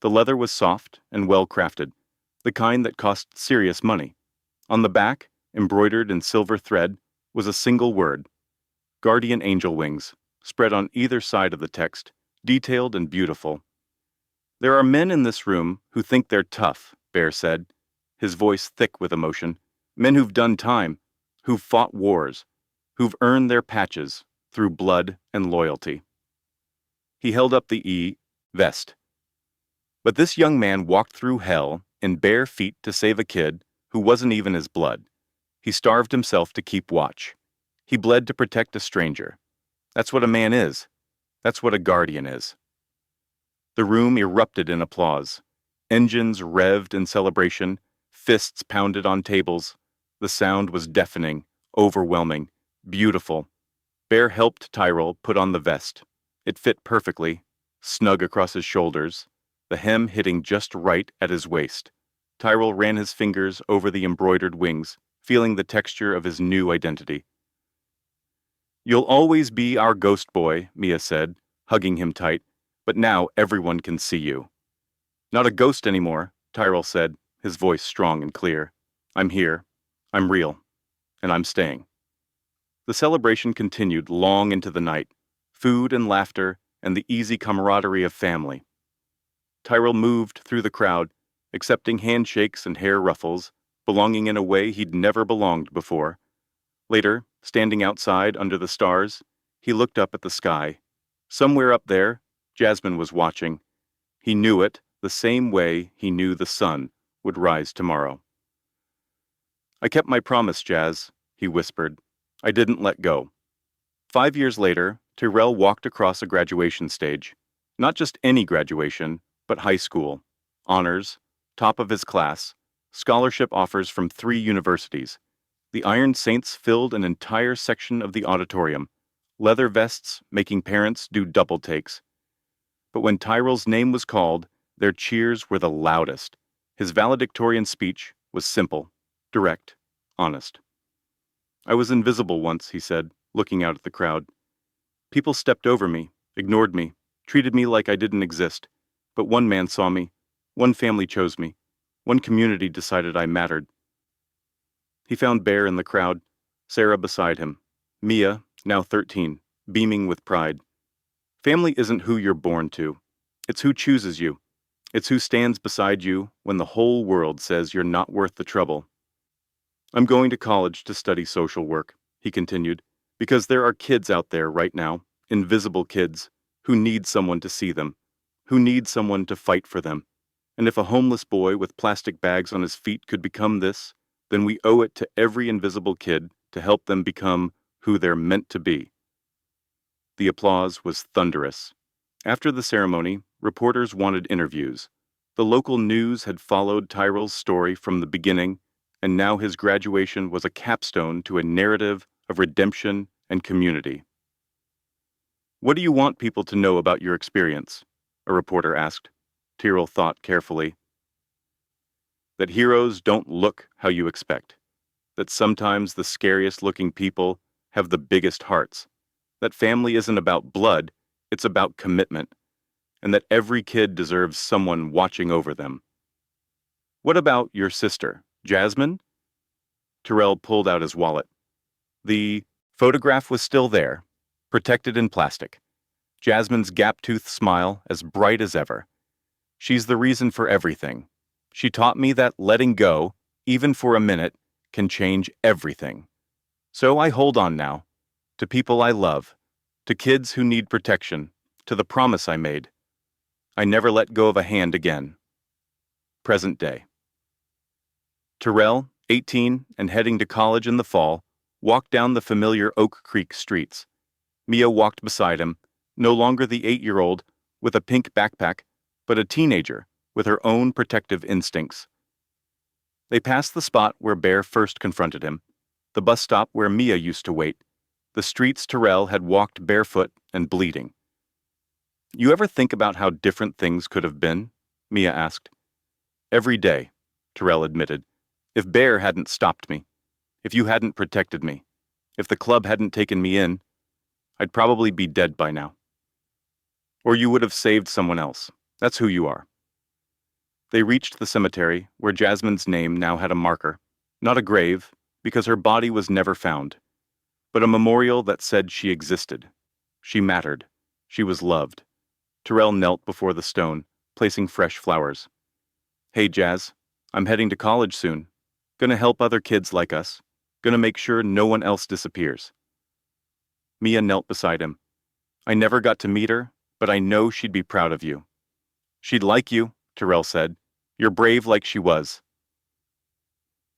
The leather was soft and well-crafted, the kind that cost serious money. On the back, embroidered in silver thread, was a single word: Guardian Angel Wings, spread on either side of the text, detailed and beautiful. "There are men in this room who think they're tough," Bear said, his voice thick with emotion. "Men who've done time, who've fought wars, who've earned their patches through blood and loyalty." He held up the vest. But this young man walked through hell in bare feet to save a kid who wasn't even his blood. He starved himself to keep watch. He bled to protect a stranger. That's what a man is. That's what a guardian is. The room erupted in applause. Engines revved in celebration, fists pounded on tables. The sound was deafening, overwhelming, beautiful. Bear helped Tyrell put on the vest. It fit perfectly, snug across his shoulders, the hem hitting just right at his waist. Tyrell ran his fingers over the embroidered wings, feeling the texture of his new identity. "You'll always be our ghost boy," Mia said, hugging him tight, "but now everyone can see you." "Not a ghost anymore," Tyrell said, his voice strong and clear. "I'm here. I'm real. And I'm staying." The celebration continued long into the night, food and laughter and the easy camaraderie of family. Tyrell moved through the crowd, accepting handshakes and hair ruffles, belonging in a way he'd never belonged before. Later, standing outside under the stars, he looked up at the sky. Somewhere up there, Jasmine was watching. He knew it the same way he knew the sun would rise tomorrow. "I kept my promise, Jazz," he whispered. "I didn't let go." 5 years later, Tyrell walked across a graduation stage. Not just any graduation, but high school. Honors, top of his class, scholarship offers from 3 universities. The Iron Saints filled an entire section of the auditorium, leather vests making parents do double takes. But when Tyrell's name was called, their cheers were the loudest. His valedictorian speech was simple, direct, honest. "I was invisible once," he said, looking out at the crowd. "People stepped over me, ignored me, treated me like I didn't exist. But one man saw me, one family chose me, one community decided I mattered." He found Bear in the crowd, Sarah beside him, Mia, now 13, beaming with pride. Family isn't who you're born to. It's who chooses you. It's who stands beside you when the whole world says you're not worth the trouble. "I'm going to college to study social work," he continued, "because there are kids out there right now, invisible kids, who need someone to see them, who need someone to fight for them. And if a homeless boy with plastic bags on his feet could become this, then we owe it to every invisible kid to help them become who they're meant to be." The applause was thunderous. After the ceremony, reporters wanted interviews. The local news had followed Tyrell's story from the beginning, and now his graduation was a capstone to a narrative of redemption and community. "What do you want people to know about your experience?" a reporter asked. Tyrell thought carefully. "That heroes don't look how you expect. That sometimes the scariest-looking people have the biggest hearts. That family isn't about blood, it's about commitment. And that every kid deserves someone watching over them." "What about your sister, Jasmine?" Tyrell pulled out his wallet. The photograph was still there, protected in plastic. Jasmine's gap-toothed smile as bright as ever. "She's the reason for everything. She taught me that letting go, even for a minute, can change everything. So I hold on now, to people I love, to kids who need protection, to the promise I made. I never let go of a hand again." Present day. Tyrell, 18 and heading to college in the fall, walked down the familiar Oak Creek streets. Mia walked beside him, no longer the 8-year-old with a pink backpack, but a teenager with her own protective instincts. They passed the spot where Bear first confronted him, the bus stop where Mia used to wait, the streets Tyrell had walked barefoot and bleeding. "You ever think about how different things could have been?" Mia asked. "Every day," Tyrell admitted. "If Bear hadn't stopped me, if you hadn't protected me, if the club hadn't taken me in, I'd probably be dead by now. Or you would have saved someone else. That's who you are." They reached the cemetery, where Jasmine's name now had a marker. Not a grave, because her body was never found, but a memorial that said she existed. She mattered. She was loved. Tyrell knelt before the stone, placing fresh flowers. "Hey, Jazz, I'm heading to college soon. Gonna help other kids like us. Gonna make sure no one else disappears." Mia knelt beside him. "I never got to meet her, but I know she'd be proud of you." "She'd like you," Tyrell said. "You're brave like she was."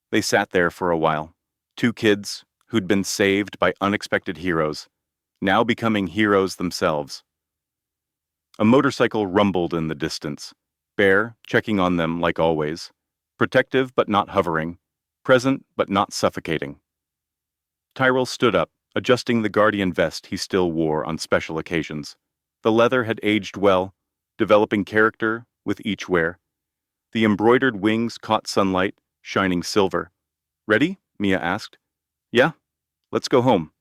They sat there for a while, 2 kids who'd been saved by unexpected heroes, now becoming heroes themselves. A motorcycle rumbled in the distance. Bear, checking on them like always, protective but not hovering, present but not suffocating. Tyrell stood up, adjusting the guardian vest he still wore on special occasions. The leather had aged well, developing character with each wear. The embroidered wings caught sunlight, shining silver. "Ready?" Mia asked. "Yeah, let's go home."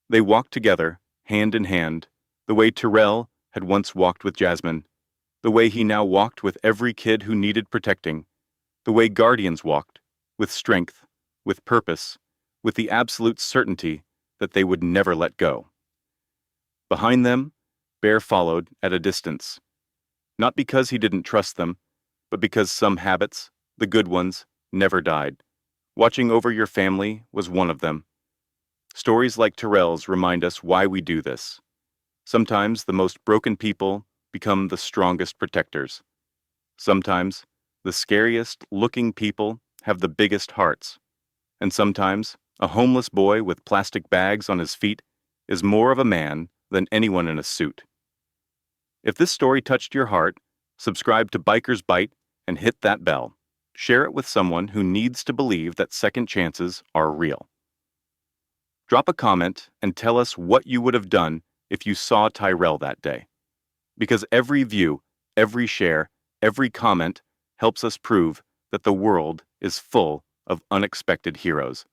They walked together, hand in hand, the way Tyrell had once walked with Jasmine, the way he now walked with every kid who needed protecting, the way guardians walked, with strength, with purpose, with the absolute certainty that they would never let go. Behind them, Bear followed at a distance, not because he didn't trust them, but because some habits, the good ones, never died. Watching over your family was one of them. Stories like Tyrell's remind us why we do this. Sometimes the most broken people become the strongest protectors. Sometimes the scariest looking people have the biggest hearts. And sometimes a homeless boy with plastic bags on his feet is more of a man than anyone in a suit. If this story touched your heart, subscribe to Biker's Bite and hit that bell. Share it with someone who needs to believe that second chances are real. Drop a comment and tell us what you would have done if you saw Tyrell that day. Because every view, every share, every comment helps us prove that the world is full of unexpected heroes.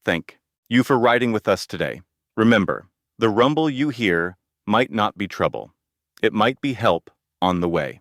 Thank you for riding with us today. Remember, the rumble you hear might not be trouble. It might be help on the way.